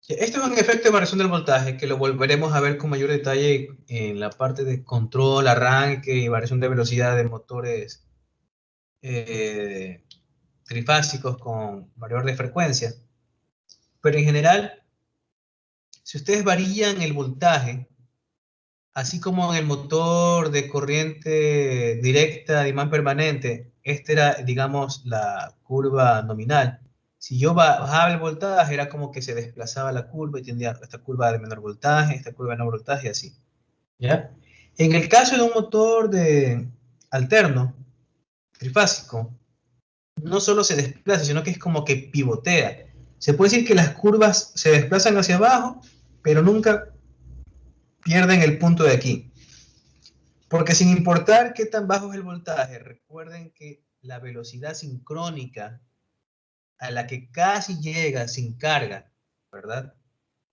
Este es un efecto de variación del voltaje que lo volveremos a ver con mayor detalle en la parte de control, arranque y variación de velocidad de motores trifásicos con valor de frecuencia. Pero en general, si ustedes varían el voltaje, así como en el motor de corriente directa de imán permanente, esta era, digamos, la curva nominal. Si yo bajaba el voltaje, era como que se desplazaba la curva y tendría esta curva de menor voltaje, esta curva de menor voltaje y así. ¿Ya? En el caso de un motor de alterno, trifásico, no solo se desplaza, sino que es como que pivotea. Se puede decir que las curvas se desplazan hacia abajo, pero nunca pierden el punto de aquí. Porque sin importar qué tan bajo es el voltaje, recuerden que la velocidad sincrónica a la que casi llega sin carga, ¿verdad?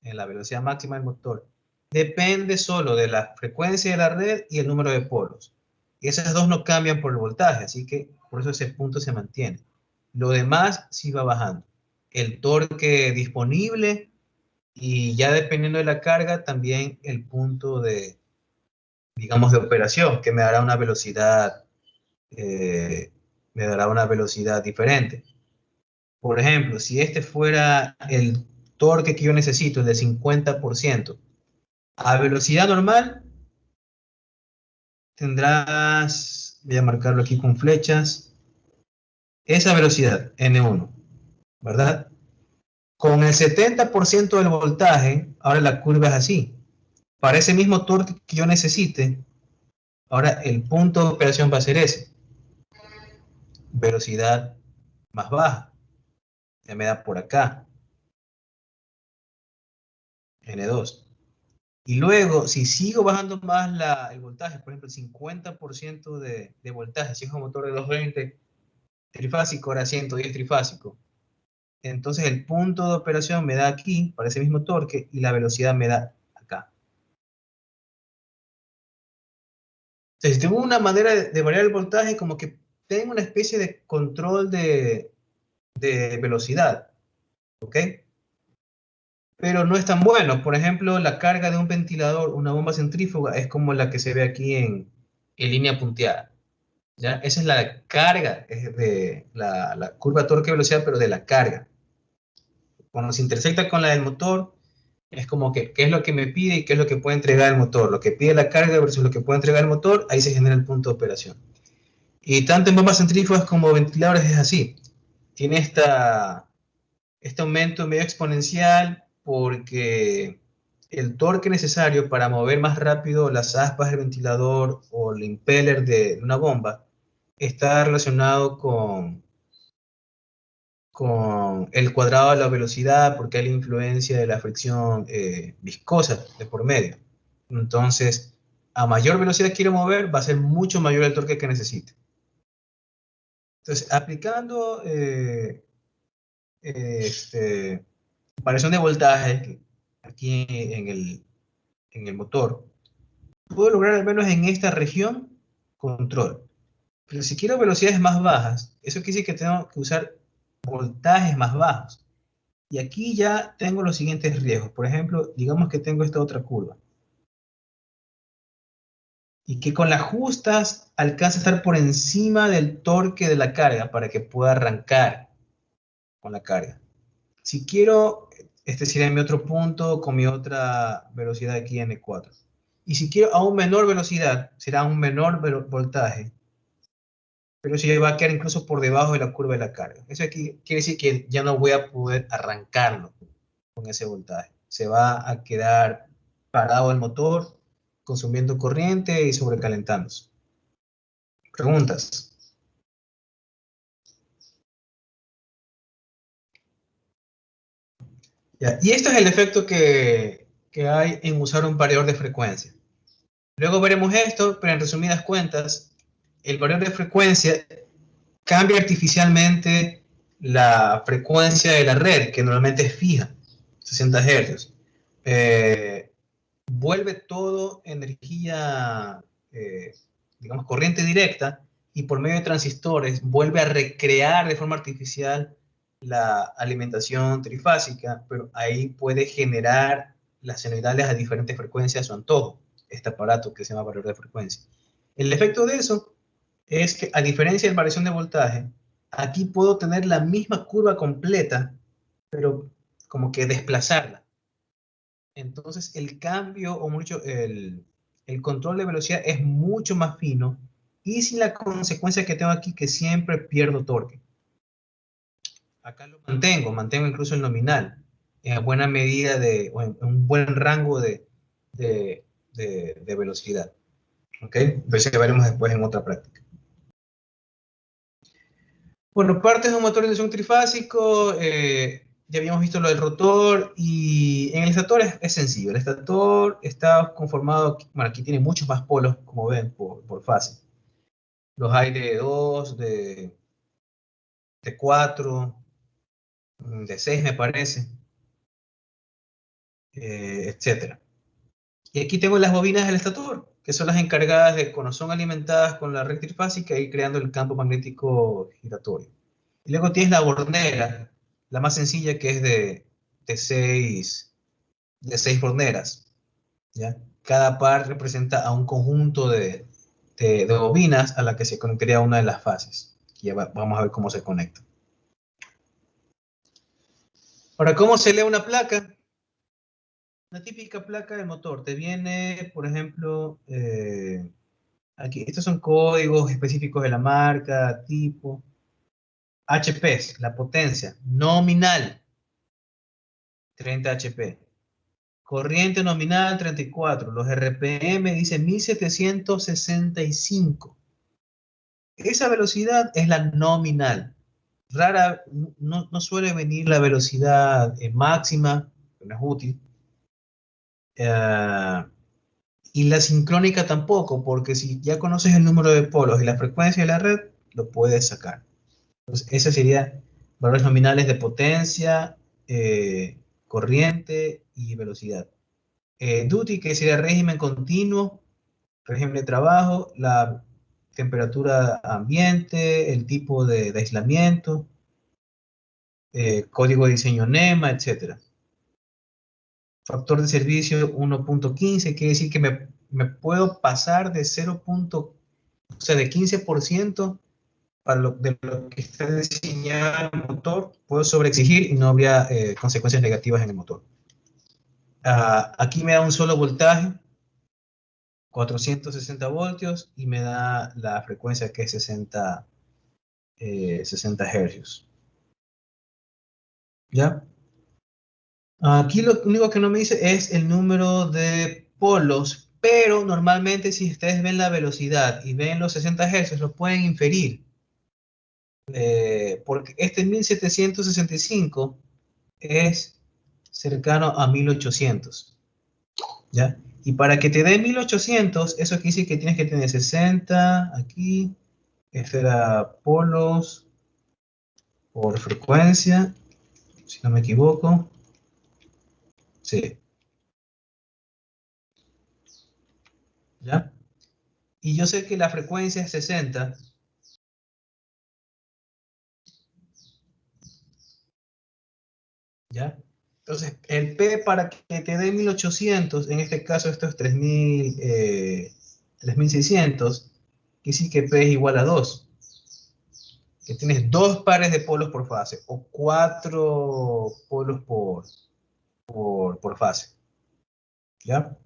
En la velocidad máxima del motor, depende solo de la frecuencia de la red y el número de polos. Y esas dos no cambian por el voltaje, así que por eso ese punto se mantiene. Lo demás sí va bajando. El torque disponible y ya dependiendo de la carga, también el punto de, digamos, de operación, que me dará una velocidad diferente. Por ejemplo, si este fuera el torque que yo necesito, el de 50%, a velocidad normal tendrás, voy a marcarlo aquí con flechas, esa velocidad, N1, ¿verdad? Con el 70% del voltaje, ahora la curva es así. Para ese mismo torque que yo necesite, ahora el punto de operación va a ser ese. Velocidad más baja. Ya me da por acá. N2. Y luego, si sigo bajando más el voltaje, por ejemplo, el 50% de voltaje, si es un motor de 220 trifásico, ahora 110 trifásico, entonces el punto de operación me da aquí, para ese mismo torque, y la velocidad me da acá. Entonces, tengo una manera de variar el voltaje, como que tengo una especie de control de velocidad, ¿ok? Pero no es tan bueno. Por ejemplo, la carga de un ventilador, una bomba centrífuga, es como la que se ve aquí en línea punteada. ¿Ya? Esa es la carga, es de la curva torque-velocidad, pero de la carga. Cuando se intersecta con la del motor, es como que, ¿qué es lo que me pide y qué es lo que puede entregar el motor? Lo que pide la carga versus lo que puede entregar el motor, ahí se genera el punto de operación. Y tanto en bombas centrífugas como ventiladores es así. Tiene este aumento medio exponencial porque el torque necesario para mover más rápido las aspas del ventilador o el impeller de una bomba está relacionado con el cuadrado de la velocidad porque hay la influencia de la fricción viscosa de por medio. Entonces, a mayor velocidad quiero mover, va a ser mucho mayor el torque que necesite. Entonces, aplicando variación de voltaje aquí en el motor, puedo lograr al menos en esta región control. Pero si quiero velocidades más bajas, eso quiere decir que tengo que usar voltajes más bajos. Y aquí ya tengo los siguientes riesgos. Por ejemplo, digamos que tengo esta otra curva. Y que con las justas alcanza a estar por encima del torque de la carga para que pueda arrancar con la carga. Si quiero, este sería mi otro punto con mi otra velocidad aquí N4. Y si quiero aún menor velocidad, será un menor voltaje. pero se va a quedar incluso por debajo de la curva de la carga. Eso aquí quiere decir que ya no voy a poder arrancarlo con ese voltaje. Se va a quedar parado el motor, consumiendo corriente y sobrecalentándose. ¿Preguntas? Ya. Y esto es el efecto que hay en usar un variador de frecuencia. Luego veremos esto, pero en resumidas cuentas, el variador de frecuencia cambia artificialmente la frecuencia de la red, que normalmente es fija, 60 Hz. Vuelve todo energía, digamos, corriente directa, y por medio de transistores vuelve a recrear de forma artificial la alimentación trifásica, pero ahí puede generar las senoidales a diferentes frecuencias a su antojo, este aparato que se llama variador de frecuencia. El efecto de eso es que, a diferencia de variación de voltaje, aquí puedo tener la misma curva completa, pero como que desplazarla. Entonces el cambio o mucho, el control de velocidad es mucho más fino, y sin la consecuencia que tengo aquí, que siempre pierdo torque. Acá lo mantengo incluso el nominal, en buena medida o en un buen rango de velocidad. ¿Ok? Entonces lo veremos después en otra práctica. Bueno, partes de un motor de inducción trifásico, ya habíamos visto lo del rotor, y en el estator es sencillo. El estator está conformado, bueno, aquí tiene muchos más polos, como ven, por fase. Los hay de 2, de 4, de 6 me parece, etcétera. Y aquí tengo las bobinas del estator, que son las encargadas de, cuando son alimentadas con la red trifásica, ir creando el campo magnético giratorio. Y luego tienes la bornera, la más sencilla, que es de 6 borneras, ¿ya? Cada par representa a un conjunto de bobinas a la que se conectaría una de las fases. Y ya vamos a ver cómo se conecta. Ahora, ¿cómo se lee una placa? Una típica placa de motor te viene, por ejemplo, aquí, estos son códigos específicos de la marca, tipo. HPs, la potencia nominal, 30 HP. Corriente nominal, 34. Los RPM dice 1765. Esa velocidad es la nominal. No suele venir la velocidad máxima, que no es útil. Y la sincrónica tampoco, porque si ya conoces el número de polos y la frecuencia de la red, lo puedes sacar. Entonces, ese sería valores nominales de potencia, corriente y velocidad. Duty, que sería régimen continuo, régimen de trabajo, la temperatura ambiente, el tipo de aislamiento, código de diseño NEMA, etc. Factor de servicio 1.15, quiere decir que me puedo pasar de 0. O sea, de 15% de lo que está diseñado el motor, puedo sobreexigir y no habría consecuencias negativas en el motor. Aquí me da un solo voltaje, 460 voltios, y me da la frecuencia, que es 60 Hz. ¿Ya? Aquí lo único que no me dice es el número de polos, pero normalmente si ustedes ven la velocidad y ven los 60 Hz, lo pueden inferir. Porque este 1765 es cercano a 1800. ¿Ya? Y para que te dé 1800, eso quiere decir que tienes que tener 60 aquí. Este era polos por frecuencia, si no me equivoco. Sí. ¿Ya? Y yo sé que la frecuencia es 60. ¿Ya? Entonces, el P, para que te dé 1800, en este caso esto es 3600, quiere decir que P es igual a 2. Que tienes 2 pares de polos por fase, o 4 polos por fase. ¿Ya?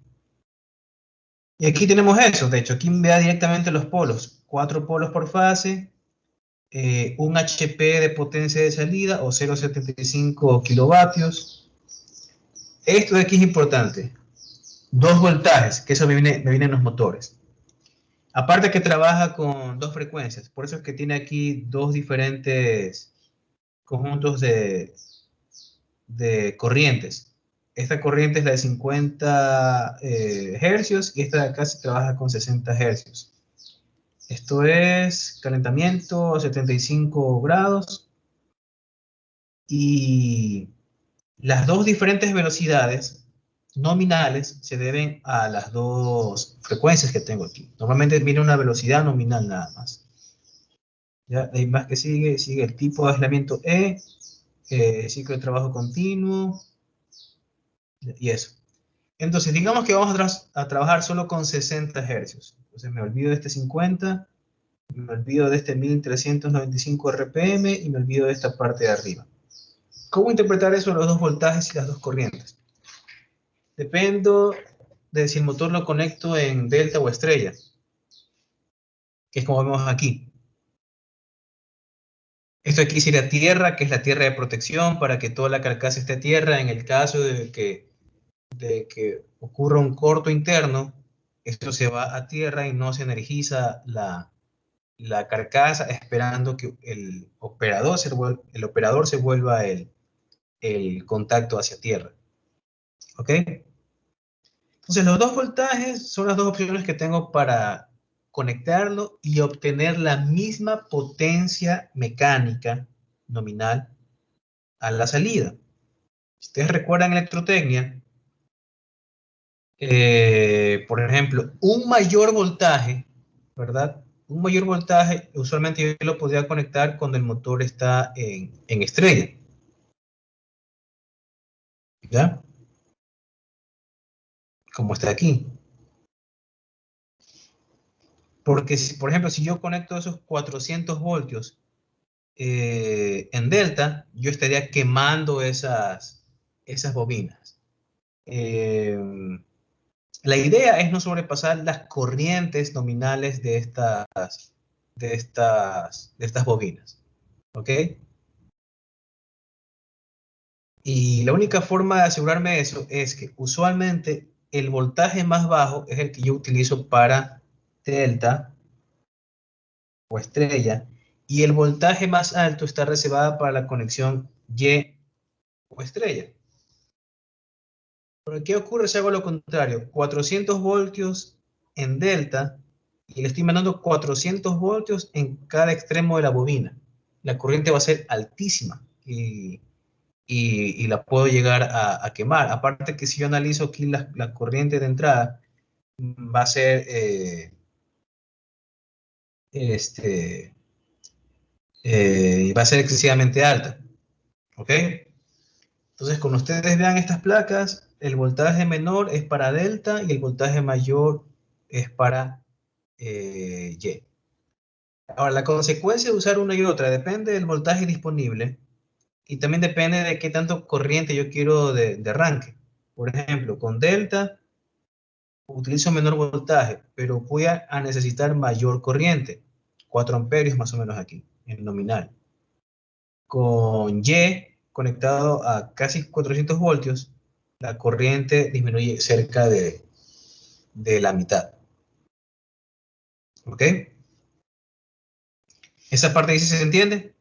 Y aquí tenemos eso, de hecho, aquí me da directamente los polos. 4 polos por fase, un HP de potencia de salida o 0,75 kilovatios. Esto de aquí es importante. 2 voltajes, que eso me viene en los motores. Aparte que trabaja con 2 frecuencias, por eso es que tiene aquí 2 diferentes conjuntos de corrientes. Esta corriente es la de 50 hercios y esta de acá se trabaja con 60 hercios. Esto es calentamiento a 75 grados y las 2 diferentes velocidades nominales se deben a las 2 frecuencias que tengo aquí. Normalmente viene una velocidad nominal nada más. ¿Ya? De ahí más que sigue el tipo de aislamiento ciclo de trabajo continuo y eso. Entonces, digamos que vamos a trabajar solo con 60 hercios. Entonces, me olvido de este 50, me olvido de este 1395 RPM y me olvido de esta parte de arriba. ¿Cómo interpretar eso, los 2 voltajes y las 2 corrientes? Dependo de si el motor lo conecto en delta o estrella, que es como vemos aquí. Esto aquí sería tierra, que es la tierra de protección para que toda la carcasa esté a tierra en el caso de que ocurra un corto interno. Esto se va a tierra y no se energiza la carcasa esperando que el operador se vuelva el contacto hacia tierra. ¿Ok? Entonces los 2 voltajes son las 2 opciones que tengo para conectarlo y obtener la misma potencia mecánica nominal a la salida. Si ustedes recuerdan electrotecnia, por ejemplo, un mayor voltaje, ¿verdad? Un mayor voltaje, usualmente yo lo podría conectar cuando el motor está en estrella. ¿Ya? Como está aquí. Porque, por ejemplo, si yo conecto esos 400 voltios en delta, yo estaría quemando esas bobinas. La idea es no sobrepasar las corrientes nominales de estas bobinas. ¿Ok? Y la única forma de asegurarme de eso es que usualmente el voltaje más bajo es el que yo utilizo para delta o estrella, y el voltaje más alto está reservado para la conexión Y o estrella. Pero ¿qué ocurre si hago lo contrario? 400 voltios en delta y le estoy mandando 400 voltios en cada extremo de la bobina. La corriente va a ser altísima y la puedo llegar a quemar. Aparte que si yo analizo aquí la corriente de entrada, va a ser este, va a ser excesivamente alta. ¿Ok? Entonces, cuando ustedes vean estas placas, el voltaje menor es para delta y el voltaje mayor es para Y. Ahora, la consecuencia de usar una y otra depende del voltaje disponible y también depende de qué tanto corriente yo quiero de arranque. Por ejemplo, con delta utilizo menor voltaje, pero voy a necesitar mayor corriente, 4 amperios más o menos aquí, en nominal. Con Y conectado a casi 400 voltios, la corriente disminuye cerca de la mitad. ¿Ok? ¿Esa parte dice se entiende?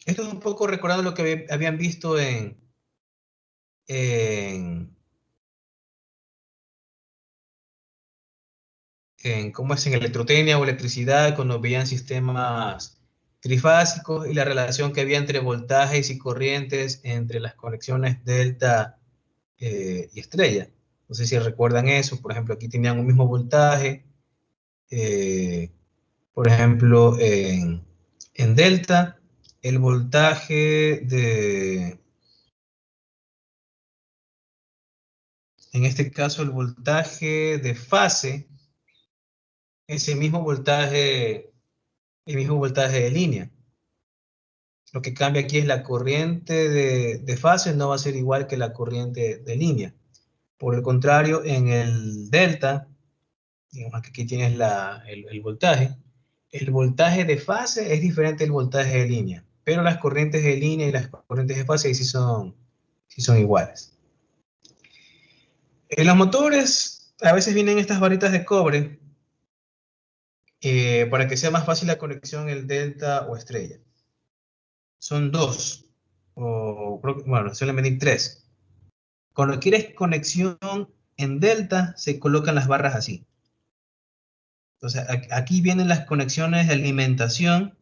Esto es un poco recordando lo que habían visto en, ¿cómo es? En electrotecnia o electricidad, cuando veían sistemas trifásicos y la relación que había entre voltajes y corrientes entre las conexiones delta y estrella. No sé si recuerdan eso. Por ejemplo, aquí tenían un mismo voltaje. Por ejemplo, en delta, el voltaje en este caso, el voltaje de fase es el mismo voltaje de línea. Lo que cambia aquí es la corriente de fase no va a ser igual que la corriente de línea. Por el contrario, en el delta, digamos que aquí tienes el voltaje, El voltaje de fase es diferente del voltaje de línea, pero las corrientes de línea y las corrientes de fase sí son iguales. En los motores a veces vienen estas barritas de cobre para que sea más fácil la conexión el delta o estrella. Son dos, bueno, suelen venir tres. Cuando quieres conexión en delta, se colocan las barras así. Entonces, aquí vienen las conexiones de alimentación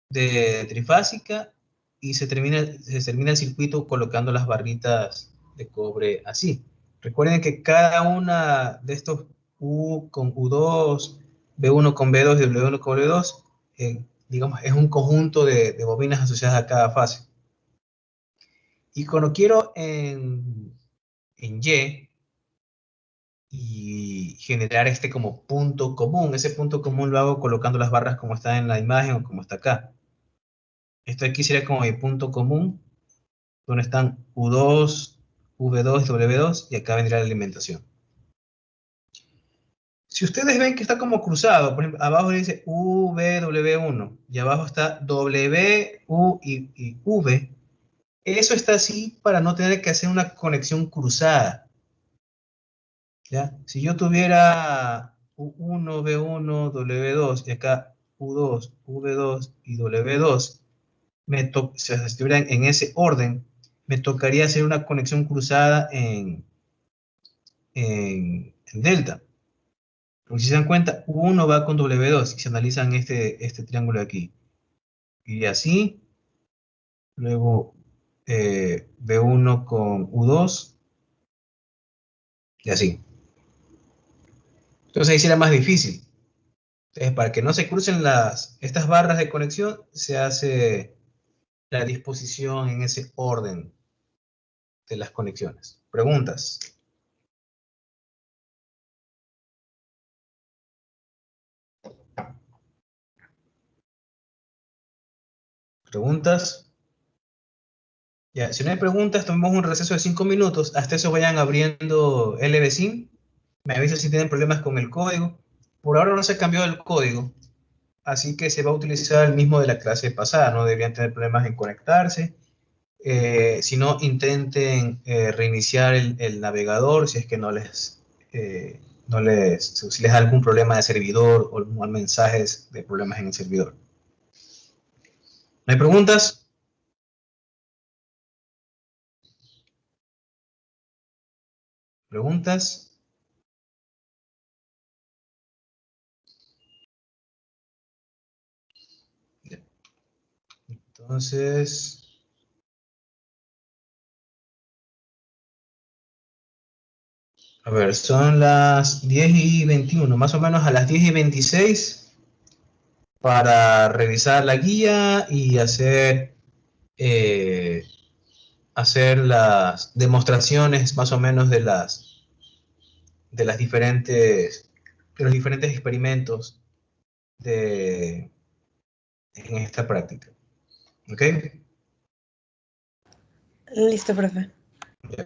de trifásica y se termina el circuito colocando las barritas de cobre así. Recuerden que cada una de estos U con U2, B1 con B2 y W1 con W2, digamos, es un conjunto de bobinas asociadas a cada fase. Y cuando quiero en Y generar este como punto común. Ese punto común lo hago colocando las barras como está en la imagen o como está acá. Esto aquí sería como mi punto común, donde están U2, V2, W2 y acá vendría la alimentación. Si ustedes ven que está como cruzado, por ejemplo, abajo dice UVW1 y abajo está W, U y V, eso está así para no tener que hacer una conexión cruzada. ¿Ya? Si yo tuviera U1, B1, W2 y acá U2, V2 y W2, si estuvieran en ese orden, me tocaría hacer una conexión cruzada en delta. Porque si se dan cuenta, U1 va con W2 y se analizan este triángulo de aquí. Y así, luego B1 con U2 y así. Entonces ahí será más difícil. Entonces, para que no se crucen estas barras de conexión, se hace la disposición en ese orden de las conexiones. ¿Preguntas? ¿Preguntas? Ya, si no hay preguntas, tomemos un receso de 5 minutos. Hasta eso vayan abriendo LBSIM. Me avisan si tienen problemas con el código. Por ahora no se ha cambiado el código, así que se va a utilizar el mismo de la clase pasada. No deberían tener problemas en conectarse. Si no, intenten reiniciar el navegador si es que si les da algún problema de servidor o mensajes de problemas en el servidor. ¿No hay preguntas? ¿Preguntas? Entonces, a ver, son las 10:21, más o menos a las 10:26 para revisar la guía y eh, hacer las demostraciones más o menos de las diferentes, de los diferentes experimentos en esta práctica. ¿Ok? Listo, profe. Ya.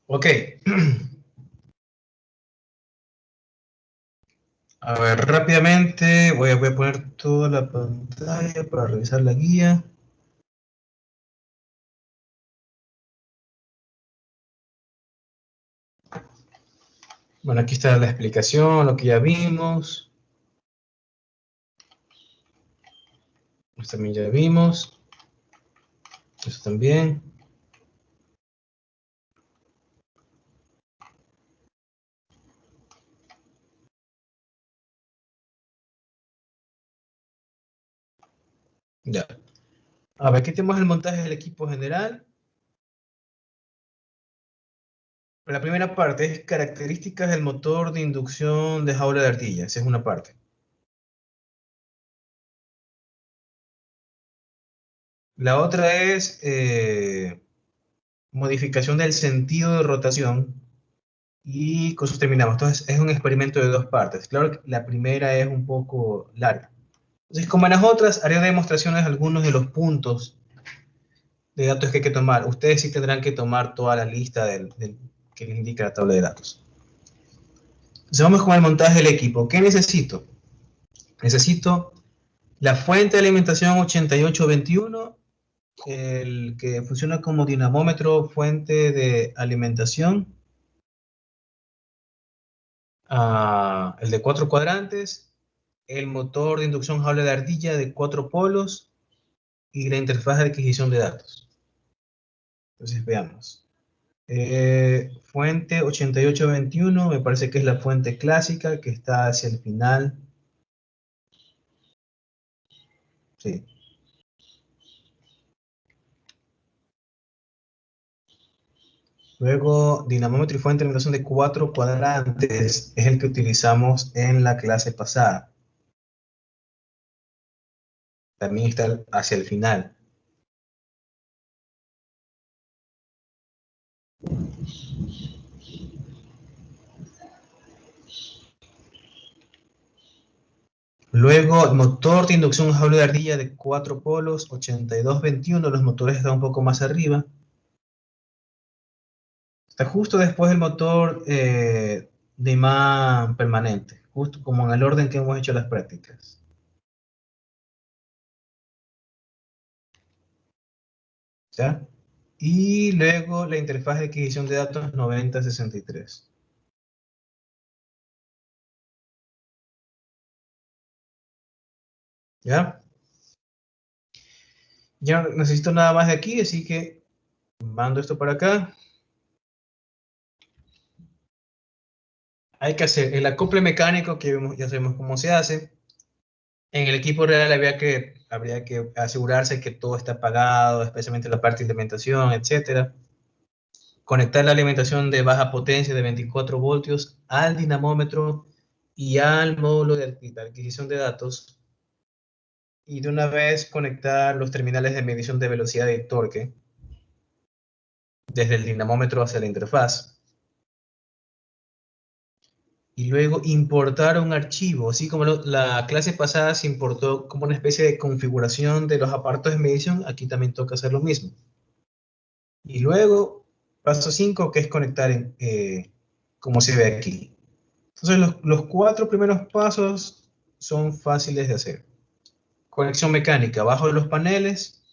Ok. A ver, rápidamente voy a poner toda la pantalla para revisar la guía. Bueno, aquí está la explicación, lo que ya vimos. Esto también ya vimos. Eso también. Ya. A ver, aquí tenemos el montaje del equipo general. La primera parte es características del motor de inducción de jaula de ardilla. Esa es una parte. La otra es modificación del sentido de rotación y con eso terminamos. Entonces es un experimento de dos partes. Claro que la primera es un poco larga. Entonces, como en las otras, haré demostraciones de algunos de los puntos de datos que hay que tomar. Ustedes sí tendrán que tomar toda la lista que les indica la tabla de datos. Entonces vamos con el montaje del equipo. ¿Qué necesito? Necesito la fuente de alimentación 8821, el que funciona como dinamómetro fuente de alimentación, el de 4 cuadrantes, el motor de inducción jaula de ardilla de 4 polos y la interfaz de adquisición de datos. Entonces veamos. Fuente 8821, me parece que es la fuente clásica que está hacia el final. Sí. Luego, dinamómetro y fuente de alimentación de 4 cuadrantes es el que utilizamos en la clase pasada. También está hacia el final. Luego, motor de inducción jaula de ardilla de 4 polos, 8221. Los motores están un poco más arriba. Está justo después del motor de imán permanente, justo como en el orden que hemos hecho las prácticas. ¿Ya? Y luego la interfaz de adquisición de datos 9063. ¿Ya? Ya no necesito nada más de aquí, así que mando esto para acá. Hay que hacer el acople mecánico, que ya sabemos cómo se hace. En el equipo real habría que asegurarse que todo está apagado, especialmente la parte de alimentación, etcétera. Conectar la alimentación de baja potencia de 24 voltios al dinamómetro y al módulo de adquisición de datos. Y de una vez conectar los terminales de medición de velocidad y torque desde el dinamómetro hacia la interfaz. Y luego importar un archivo, así como la clase pasada se importó como una especie de configuración de los aparatos de medición, aquí también toca hacer lo mismo. Y luego, paso 5, que es conectar como se ve aquí. Entonces, los 4 primeros pasos son fáciles de hacer. Conexión mecánica, bajo de los paneles,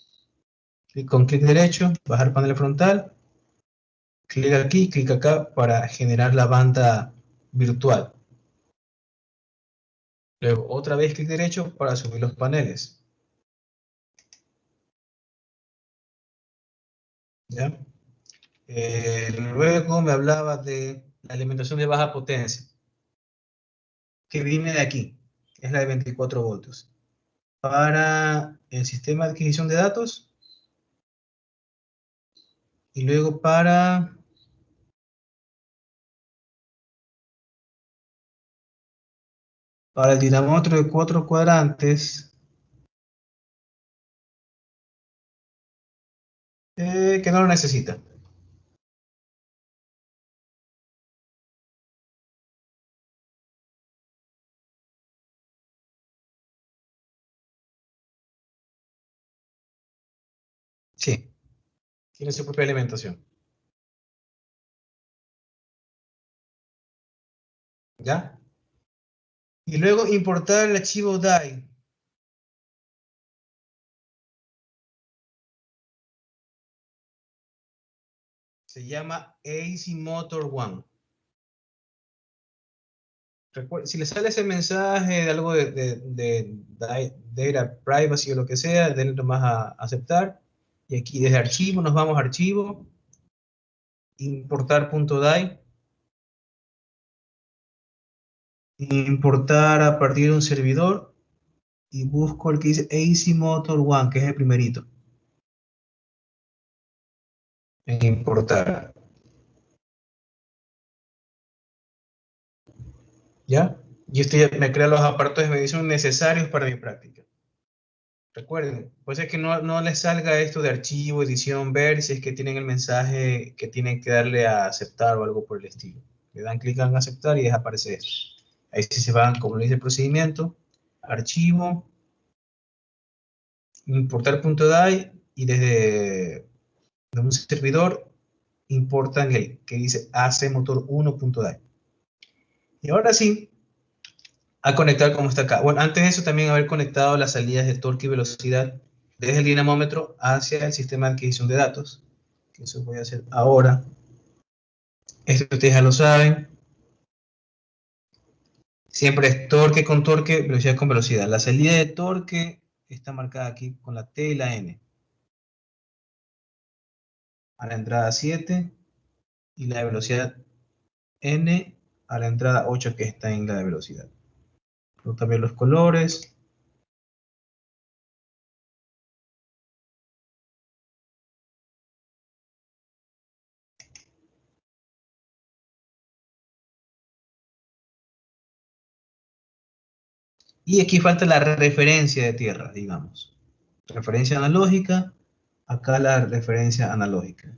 con clic derecho, bajar panel frontal, clic aquí, clic acá para generar la banda virtual. Luego, otra vez clic derecho para subir los paneles. ¿Ya? Luego me hablaba de la alimentación de baja potencia, que viene de aquí, es la de 24 voltios. Para el sistema de adquisición de datos y luego para el dinamómetro de 4 cuadrantes, que no lo necesita. Sí, tiene su propia alimentación. ¿ya? Y luego importar el archivo DAI. Se llama AC Motor One. Si le sale ese mensaje de algo de data privacy o lo que sea, denle nomás a aceptar. Y aquí desde archivo nos vamos a archivo, importar.dai, importar a partir de un servidor y busco el que dice AC Motor One, que es el primerito. En importar. ¿Ya? Y esto ya me crea los aparatos de medición necesarios para mi práctica. Recuerden, puede ser que no les salga esto de archivo, edición, ver si es que tienen el mensaje que tienen que darle a aceptar o algo por el estilo. Le dan clic en aceptar y desaparece esto. Ahí sí se van, como le dice el procedimiento, archivo, importar.dai y desde un servidor importan el que dice acmotor1.dai. Y ahora sí, a conectar como está acá. Bueno, antes de eso también haber conectado las salidas de torque y velocidad desde el dinamómetro hacia el sistema de adquisición de datos. Eso voy a hacer ahora. Esto ustedes ya lo saben. Siempre es torque con torque, velocidad con velocidad. La salida de torque está marcada aquí con la T y la N. A la entrada 7 y la de velocidad N a la entrada 8 que está en la de velocidad. Luego también los colores. Y aquí falta la referencia de tierra, digamos. Referencia analógica, acá la referencia analógica.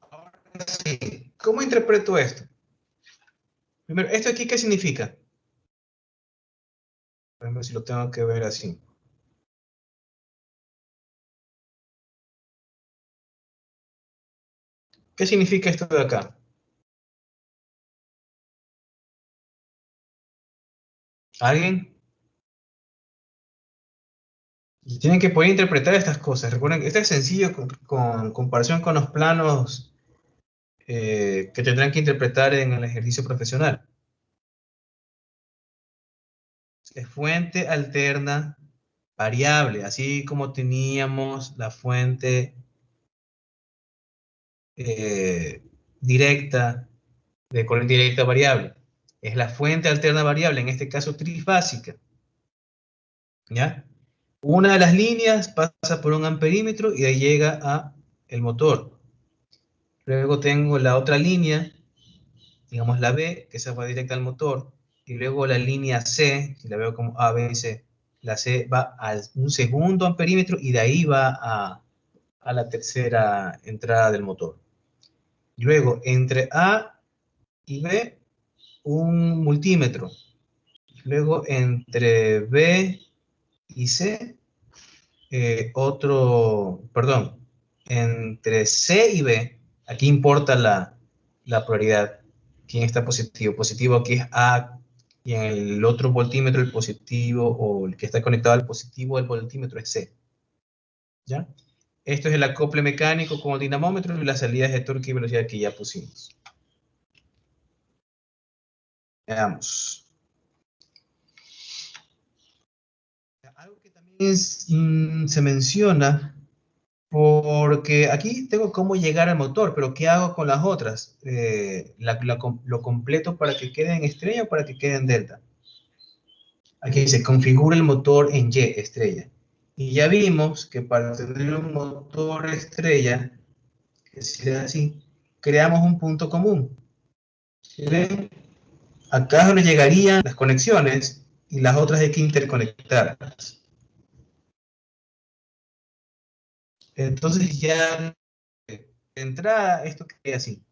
Ahora sí, ¿cómo interpreto esto? Primero, ¿esto aquí qué significa? Por ejemplo, si lo tengo que ver así. ¿Qué significa esto de acá? ¿Alguien? Y tienen que poder interpretar estas cosas. Recuerden que esto es sencillo con comparación con los planos que tendrán que interpretar en el ejercicio profesional. Es fuente alterna variable, así como teníamos la fuente eh, directa de corriente directa variable. Es la fuente alterna variable, en este caso trifásica. ¿Ya? Una de las líneas pasa por un amperímetro y ahí llega a el motor. Luego tengo la otra línea, digamos la B, que se va directa al motor, y luego la línea C, si la veo como A, B, C, la C va a un segundo amperímetro y de ahí va a la tercera entrada del motor. Luego, entre A y B, un multímetro. Luego, entre B y C, perdón, entre C y B, aquí importa la prioridad, quién está positivo. Positivo aquí es A, y en el otro voltímetro el positivo, o el que está conectado al positivo del voltímetro es C. ¿Ya? Esto es el acople mecánico con el dinamómetro y las salidas de torque y velocidad que ya pusimos. Veamos. Algo que también se menciona, porque aquí tengo cómo llegar al motor, pero ¿qué hago con las otras? Lo completo para que quede en estrella o para que quede en delta. Aquí dice, configura el motor en Y, estrella. Y ya vimos que para tener un motor estrella, que sea así, creamos un punto común. ¿Sí ven? Acá es donde llegarían las conexiones y las otras hay que interconectarlas. Entonces ya de entrada esto queda así.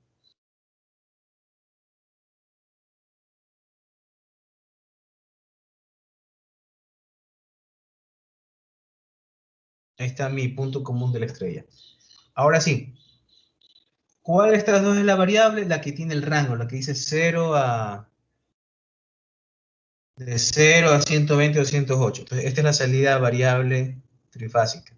Ahí está mi punto común de la estrella. Ahora sí, ¿Cuál de estas dos es la variable? La que tiene el rango, la que dice de 0 a 120 o 208. Entonces, esta es la salida variable trifásica.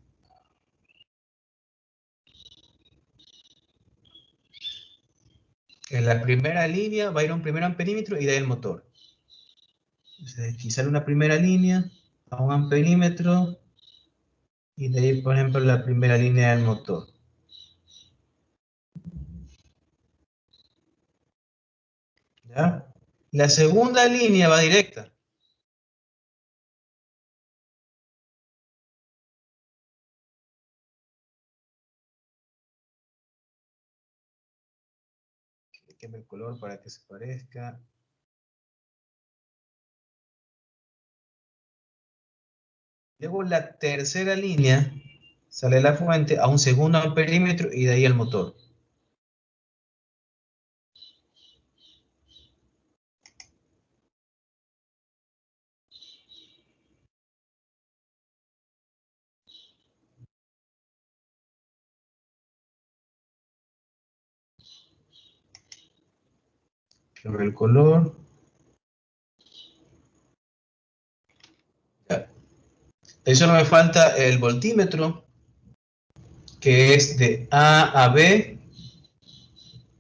En la primera línea va a ir un primer amperímetro y de ahí el motor. Entonces, aquí sale una primera línea a un amperímetro y de ahí, por ejemplo, la primera línea del motor. ¿Ya? La segunda línea va directa. Le cambio el color para que se parezca. Luego la tercera línea sale la fuente a un segundo amperímetro y de ahí el motor. Cambio el color. Ya. Ahí solo me falta el voltímetro, que es de A a B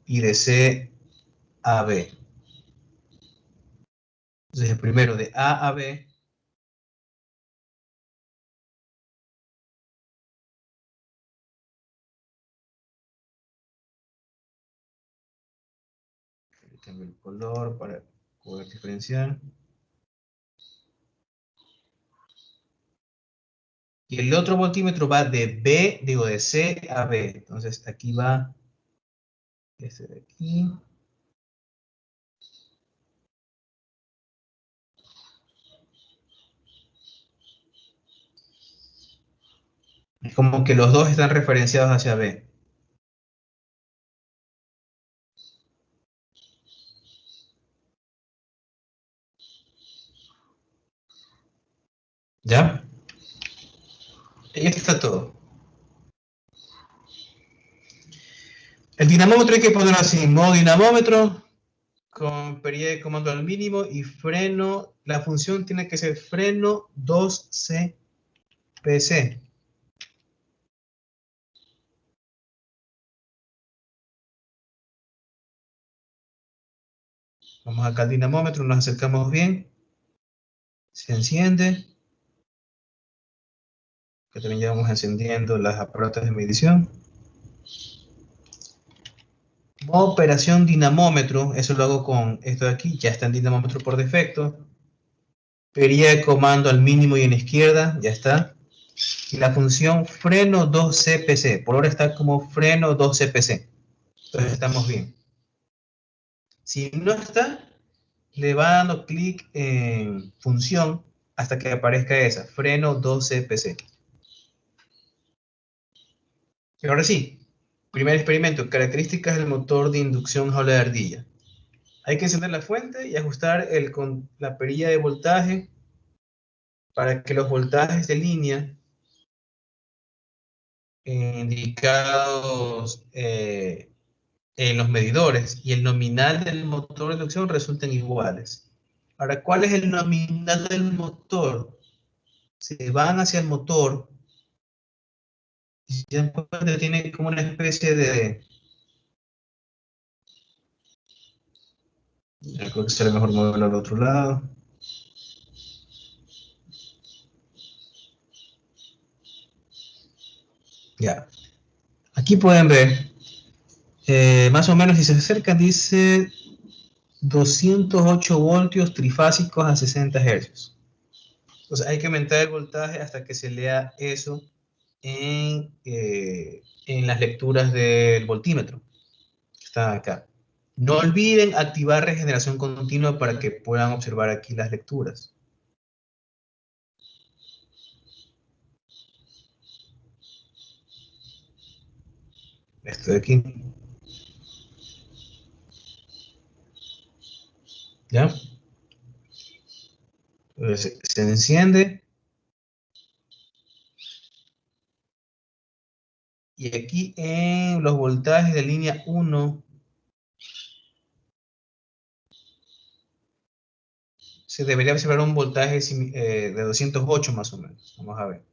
y de C a B. Entonces, el primero de A a B. Cambio el color para poder diferenciar. Y el otro voltímetro va de C a B. Entonces, aquí va este de aquí. Es como que los dos están referenciados hacia B. ¿Ya? Y esto está todo. El dinamómetro hay que ponerlo así, modo dinamómetro, con periodo de comando al mínimo y freno, la función tiene que ser freno 2CPC. Vamos acá al dinamómetro, nos acercamos bien, se enciende, que también ya vamos encendiendo las aparatos de medición. Modo operación dinamómetro, eso lo hago con esto de aquí, ya está en dinamómetro por defecto. Periodo de comando al mínimo y en la izquierda, ya está. Y la función freno 2CPC, por ahora está como freno 2CPC. Entonces estamos bien. Si no está, le va dando clic en función hasta que aparezca esa, freno 2CPC. Y ahora sí, primer experimento, características del motor de inducción jaula de ardilla. Hay que encender la fuente y ajustar la perilla de voltaje para que los voltajes de línea indicados en los medidores y el nominal del motor de inducción resulten iguales. Ahora, ¿cuál es el nominal del motor? Se van hacia el motor y ya tiene como una especie de... Ya creo que será mejor moverlo al otro lado. Ya. Aquí pueden ver, más o menos si se acercan, dice 208 voltios trifásicos a 60 Hz. Entonces hay que aumentar el voltaje hasta que se lea eso en las lecturas del voltímetro. Está acá. No olviden activar regeneración continua para que puedan observar aquí las lecturas. Esto de aquí. ¿Ya? Entonces, se enciende. Y aquí en los voltajes de línea 1 se debería observar un voltaje de 208 más o menos. Vamos a ver.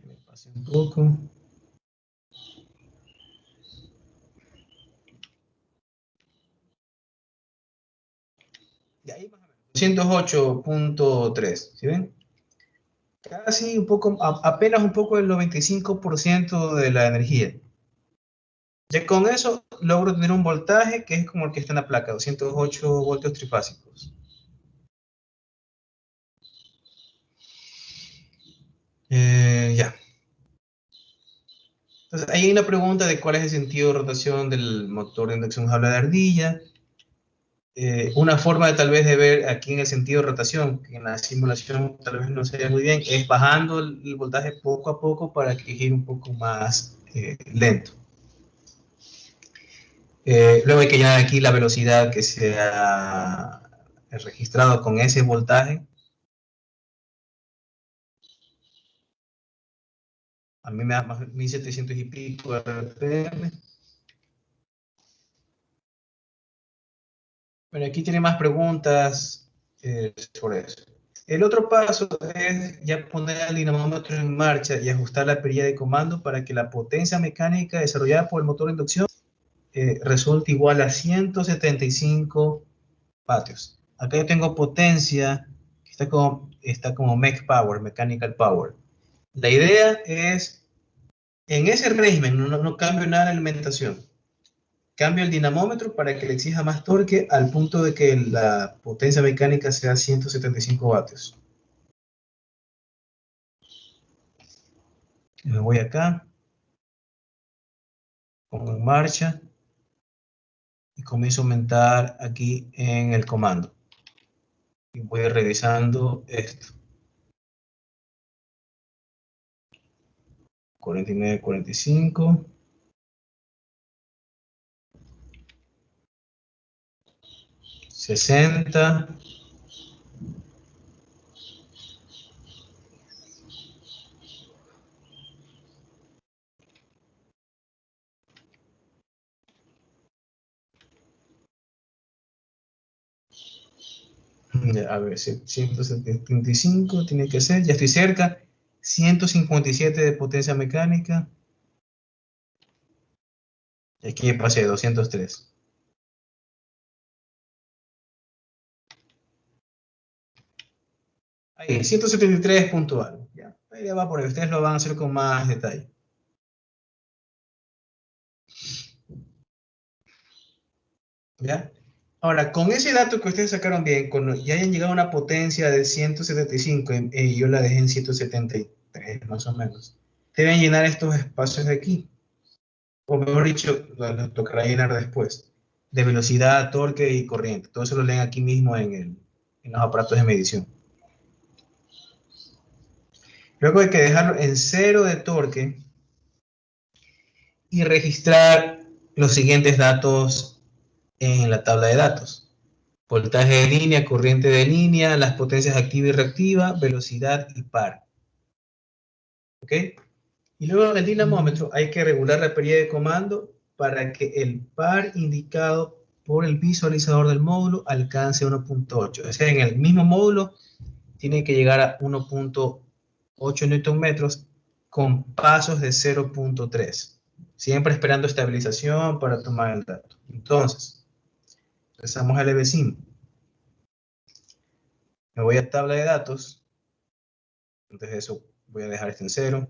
Me pasé un poco. Y ahí más o menos. 208.3, ¿sí ven? Casi un poco, apenas un poco del 95% de la energía. Ya con eso logro tener un voltaje que es como el que está en la placa, 208 voltios trifásicos. Ya. Entonces, ahí hay una pregunta de cuál es el sentido de rotación del motor de inducción jaula de ardilla. Una forma de tal vez de ver aquí en el sentido de rotación, que en la simulación tal vez no se vea muy bien, es bajando el voltaje poco a poco para que gire un poco más lento. Luego hay que llenar aquí la velocidad que se ha registrado con ese voltaje. A mí me da más 1700 y pico RPM. Bueno, aquí tiene más preguntas sobre eso. El otro paso es ya poner el dinamómetro en marcha y ajustar la perilla de comando para que la potencia mecánica desarrollada por el motor de inducción resulte igual a 175 vatios. Acá yo tengo potencia que está como mech power, mechanical power. La idea es, en ese régimen no cambio nada de alimentación. Cambio el dinamómetro para que le exija más torque al punto de que la potencia mecánica sea 175 vatios. Me voy acá, pongo en marcha y comienzo a aumentar aquí en el comando. Y voy revisando esto. 49, 45. 60. A ver, 175 tiene que ser, ya estoy cerca. 157 de potencia mecánica. Y aquí pasé 203. Ahí, 173 puntual. Ya, ahí va por ahí. Ustedes lo van a hacer con más detalle. ¿Ya? Ahora, con ese dato que ustedes sacaron bien, cuando ya hayan llegado a una potencia de 175, y yo la dejé en 173 más o menos, deben llenar estos espacios de aquí. O mejor dicho, lo tocará llenar después. De velocidad, torque y corriente. Todo eso lo leen aquí mismo en los aparatos de medición. Luego hay que dejarlo en cero de torque y registrar los siguientes datos en la tabla de datos. Voltaje de línea, corriente de línea, las potencias activa y reactiva, velocidad y par. ¿Ok? Y luego en el dinamómetro hay que regular la perilla de comando para que el par indicado por el visualizador del módulo alcance 1.8. O sea, en el mismo módulo tiene que llegar a 1.8 Nm con pasos de 0.3. Siempre esperando estabilización para tomar el dato. Entonces, empezamos al EBSIM. Me voy a tabla de datos. Entonces eso voy a dejar esto en 0.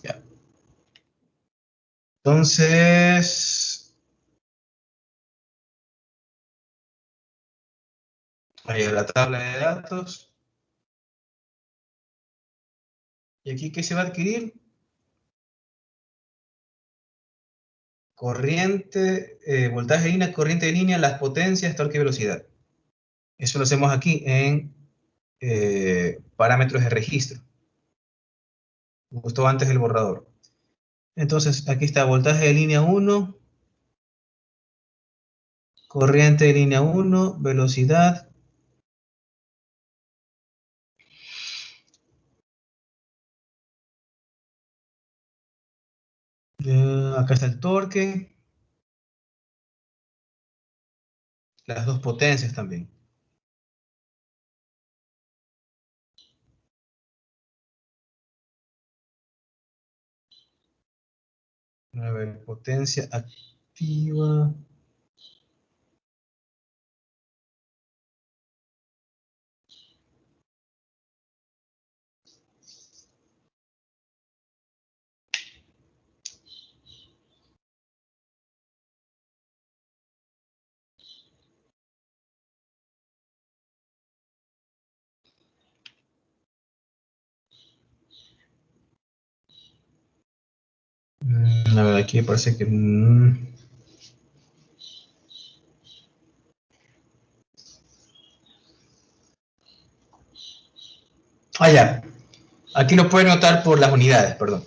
Ya. Entonces, ahí a la tabla de datos. ¿Y aquí qué se va a adquirir? Corriente, voltaje de línea, corriente de línea, las potencias, torque y velocidad. Eso lo hacemos aquí en parámetros de registro. Justo antes del borrador. Entonces, aquí está voltaje de línea 1, corriente de línea 1, velocidad. Acá está el torque, las dos potencias también. A ver, potencia activa. A ver, aquí parece que... ya. Aquí lo pueden notar por las unidades, perdón.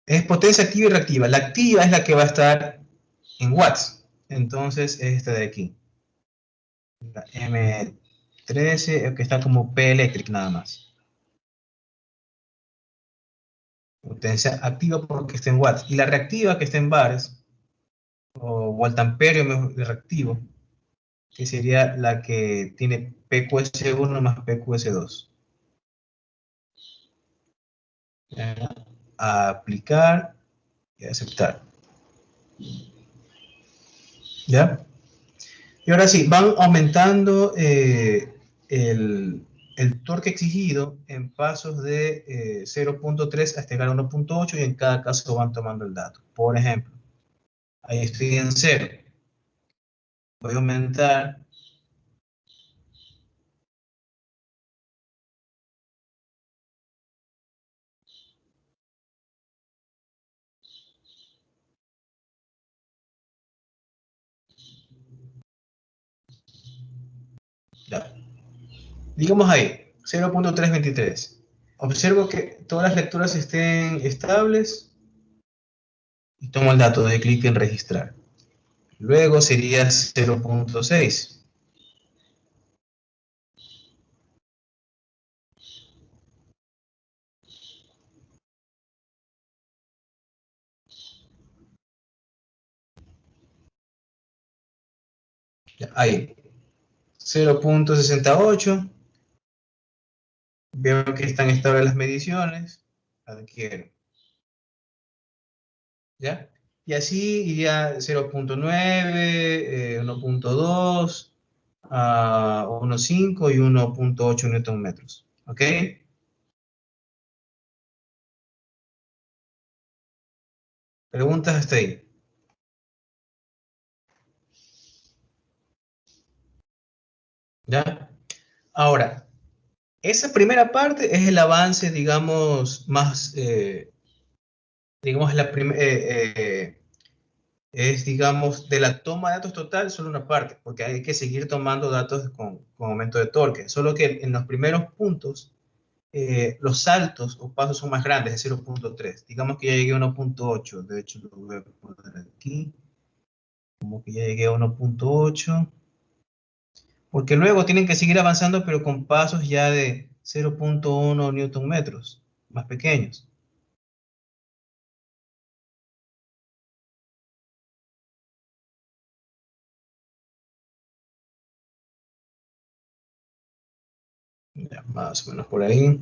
Es potencia activa y reactiva. La activa es la que va a estar en watts. Entonces es esta de aquí. La M13, que está como P electric nada más. Potencia activa porque está en watts. Y la reactiva que está en bars, o voltamperio reactivo, que sería la que tiene PQS1 más PQS2. A aplicar y aceptar. ¿Ya? Y ahora sí, van aumentando el torque exigido en pasos de 0.3 hasta llegar a 1.8 y en cada caso van tomando el dato. Por ejemplo, ahí estoy en 0. Voy a aumentar. Ya. Digamos ahí, 0.323. Observo que todas las lecturas estén estables y tomo el dato, de clic en registrar. Luego sería 0.6. Ahí, 0.68. Veo que están estables las mediciones. Adquiero. ¿Ya? Y así iría 0.9, 1.2, 1.5 y 1.8 newton metros. ¿Ok? Preguntas hasta ahí. ¿Ya? Ahora, esa primera parte es el avance, digamos, más, digamos, es, digamos, de la toma de datos total, solo una parte, porque hay que seguir tomando datos con aumento de torque. Solo que en los primeros puntos, los saltos o pasos son más grandes, de 0.3. Digamos que ya llegué a 1.8, de hecho lo voy a poner aquí, como que ya llegué a 1.8, porque luego tienen que seguir avanzando, pero con pasos ya de 0.1 newton metros, más pequeños. Ya, más o menos por ahí.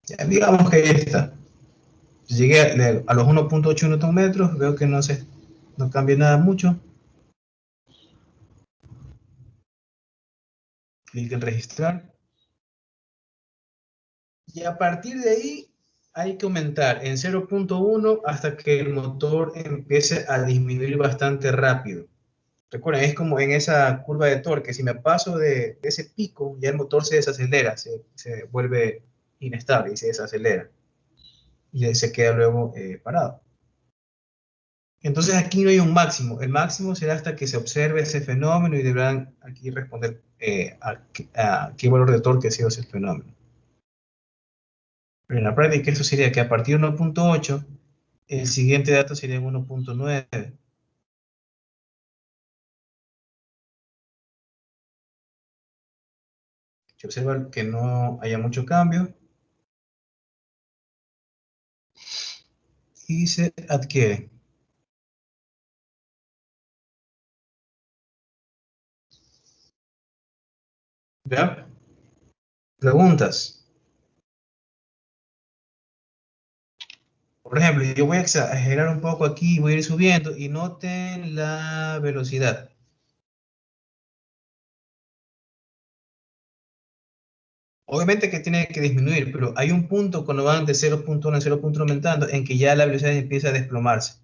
Ya, digamos que ya está. Llegué a los 1.8 newton metros, veo que no cambia nada mucho. Clic en registrar. Y a partir de ahí hay que aumentar en 0.1 hasta que el motor empiece a disminuir bastante rápido. Recuerden, es como en esa curva de torque, si me paso de ese pico, ya el motor se desacelera, se vuelve inestable y se desacelera. Y se queda luego parado. Entonces aquí no hay un máximo. El máximo será hasta que se observe ese fenómeno y deberán aquí responder a qué valor de torque ha sido ese fenómeno. Pero en la práctica eso sería que a partir de 1.8, el siguiente dato sería en 1.9. Se observa que no haya mucho cambio y se adquiere. ¿Ya? Preguntas. Por ejemplo, yo voy a exagerar un poco aquí, voy a ir subiendo y noten la velocidad. Obviamente que tiene que disminuir, pero hay un punto cuando van de 0.1 a 0.1 aumentando en que ya la velocidad empieza a desplomarse.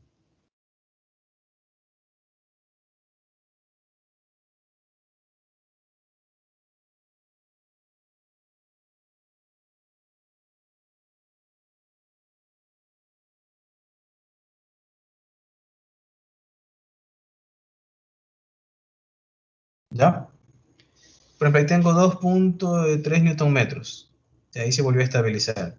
¿Ya? Por ejemplo, ahí tengo 2.3 newton metros. Y ahí se volvió a estabilizar.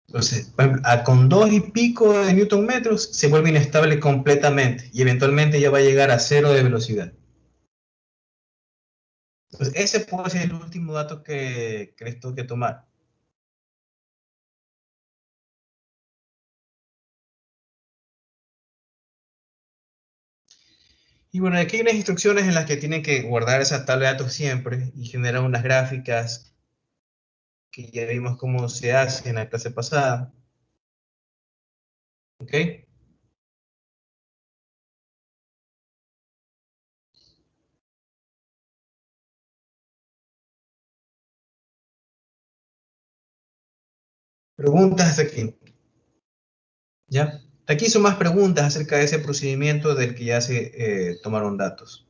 Entonces, por ejemplo, con 2 y pico de newton metros se vuelve inestable completamente y eventualmente ya va a llegar a cero de velocidad. Entonces, ese puede ser el último dato que les tengo que tomar. Y bueno, aquí hay unas instrucciones en las que tienen que guardar esa tabla de datos siempre y generar unas gráficas que ya vimos cómo se hace en la clase pasada. ¿Ok? Preguntas hasta aquí. ¿Ya? Aquí son más preguntas acerca de ese procedimiento del que ya se tomaron datos.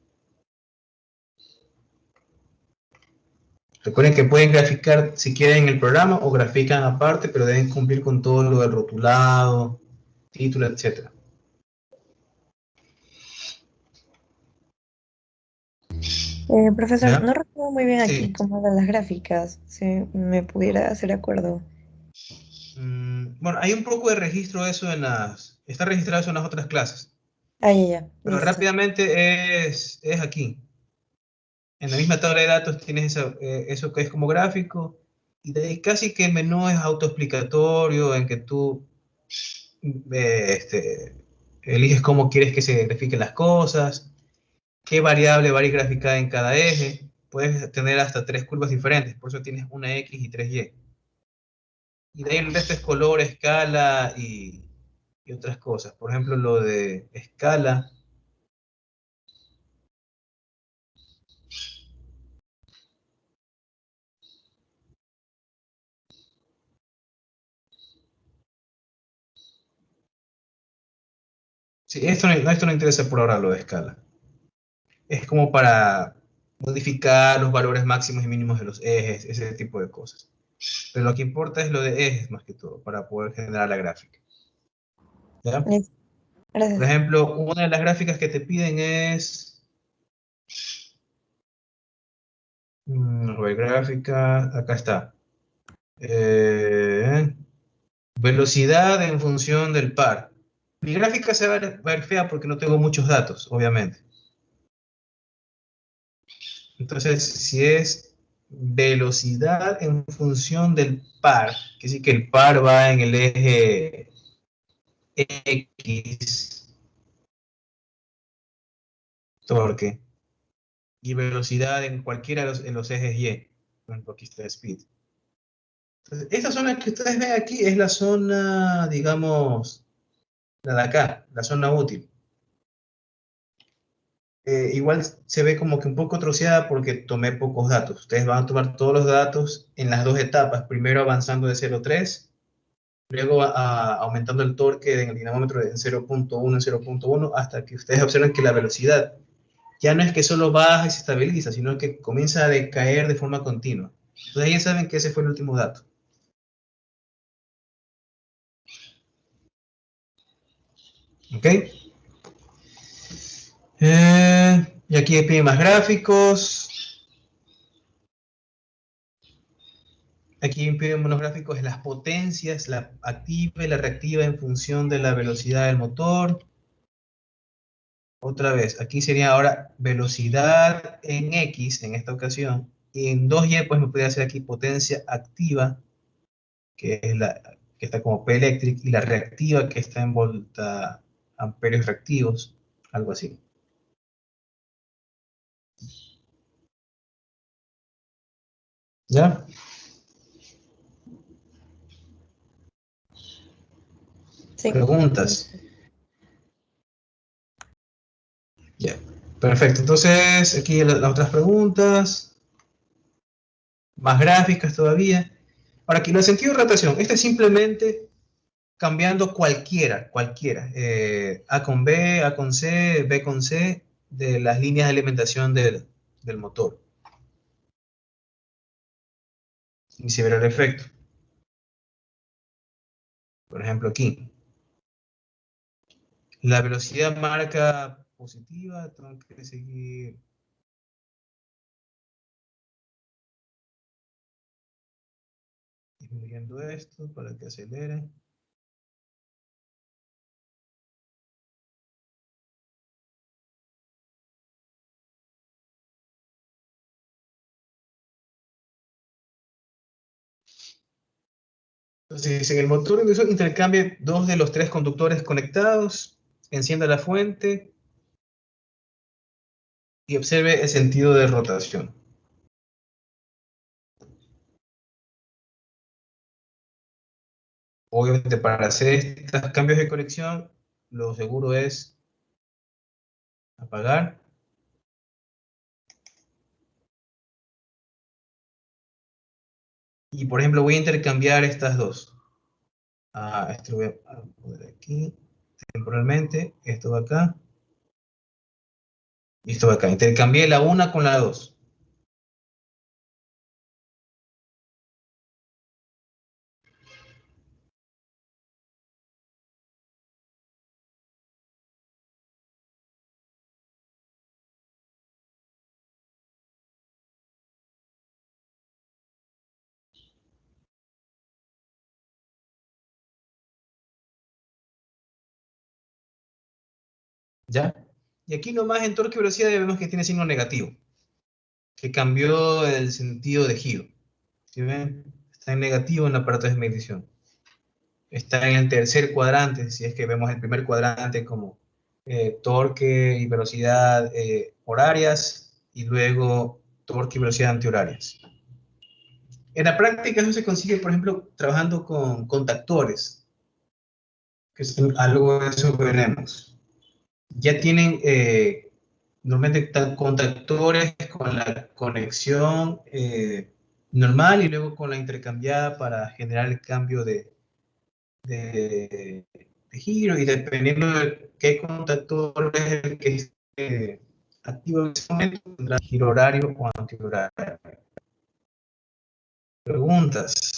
Recuerden que pueden graficar si quieren en el programa o grafican aparte, pero deben cumplir con todo lo del rotulado, título, etc. Profesor, ¿Ya? no recuerdo muy bien aquí Sí. cómo eran las gráficas, si me pudiera hacer acuerdo. Bueno, hay un poco de registro de eso está registrado eso en las otras clases, Ah, ya, ya, pero listo. rápidamente es aquí. En la misma tabla de datos tienes eso que es como gráfico, y de ahí casi que el menú es autoexplicatorio, en que tú eliges cómo quieres que se grafiquen las cosas, qué variable va a ir graficada en cada eje. Puedes tener hasta 3 curvas diferentes, por eso tienes una X y 3Y. Y de ahí el resto es color, escala y otras cosas. Por ejemplo, lo de escala. Sí, esto no interesa por ahora lo de escala. Es como para modificar los valores máximos y mínimos de los ejes, ese tipo de cosas. Pero lo que importa es lo de ejes más que todo, para poder generar la gráfica. ¿Ya? Listo, Por gracias. ejemplo, una de las gráficas que te piden es, a ver, gráfica, acá está. Eh, Velocidad en función del par. Mi gráfica se va a ver fea porque no tengo muchos datos, obviamente. Entonces, si es velocidad en función del par, que sí que el par va en el eje X, torque, y velocidad en cualquiera de en los ejes Y. Por ejemplo, aquí está speed. Entonces, esta zona que ustedes ven aquí es la zona, digamos, la de acá, la zona útil. Igual se ve como que un poco troceada porque tomé pocos datos. Ustedes van a tomar todos los datos en las dos etapas, primero avanzando de 0,3, luego aumentando el torque en el dinamómetro de 0,1 en 0,1 hasta que ustedes observen que la velocidad ya no es que solo baja y se estabiliza, sino que comienza a decaer de forma continua. Entonces ya saben que ese fue el último dato. ¿Ok? Y aquí piden más gráficos. Aquí piden unos gráficos de las potencias, la activa y la reactiva en función de la velocidad del motor. Otra vez, aquí sería ahora velocidad en X en esta ocasión. Y en 2Y pues me podría hacer aquí potencia activa, que es la que está como P electric, y la reactiva que está en volta amperios reactivos, algo así. ¿Ya? Sí. Preguntas. Ya. Perfecto. Entonces, aquí las otras preguntas. Más gráficas todavía. Ahora, aquí, el sentido de rotación. Este es simplemente cambiando cualquiera. A con B, A con C, B con C, de las líneas de alimentación del motor. Y se verá el efecto. Por ejemplo, aquí. La velocidad marca positiva, tengo que seguir disminuyendo esto para que acelere. Entonces, dice, el motor inductor intercambia dos de los tres conductores conectados, encienda la fuente y observe el sentido de rotación. Obviamente, para hacer estos cambios de conexión, lo seguro es apagar. Y, por ejemplo, voy a intercambiar estas dos. Esto lo voy a poner aquí temporalmente, esto va acá, y esto va acá. Intercambié la una con la dos. ¿Ya? Y aquí nomás en torque y velocidad vemos que tiene signo negativo, que cambió el sentido de giro. ¿Sí ven? Está en negativo en la parte de medición. Está en el tercer cuadrante, si es que vemos el primer cuadrante como torque y velocidad horarias, y luego torque y velocidad antihorarias. En la práctica eso se consigue, por ejemplo, trabajando con contactores, que es algo de eso que veremos. Ya tienen normalmente contactores con la conexión normal y luego con la intercambiada para generar el cambio de giro, y dependiendo de qué contactor es el que esté activo en ese momento, tendrá giro horario o antihorario. Preguntas.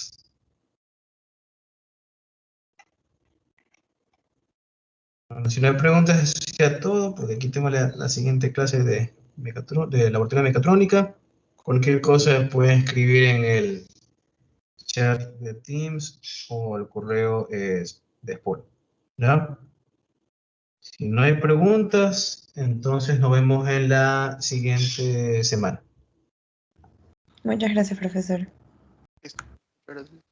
Bueno, si no hay preguntas, eso sería todo, porque aquí tengo la siguiente clase de laboratorio de mecatrónica. Cualquier cosa pueden escribir en el chat de Teams o el correo después. ¿Ya? Si no hay preguntas, entonces nos vemos en la siguiente semana. Muchas gracias, profesor. Listo. Gracias.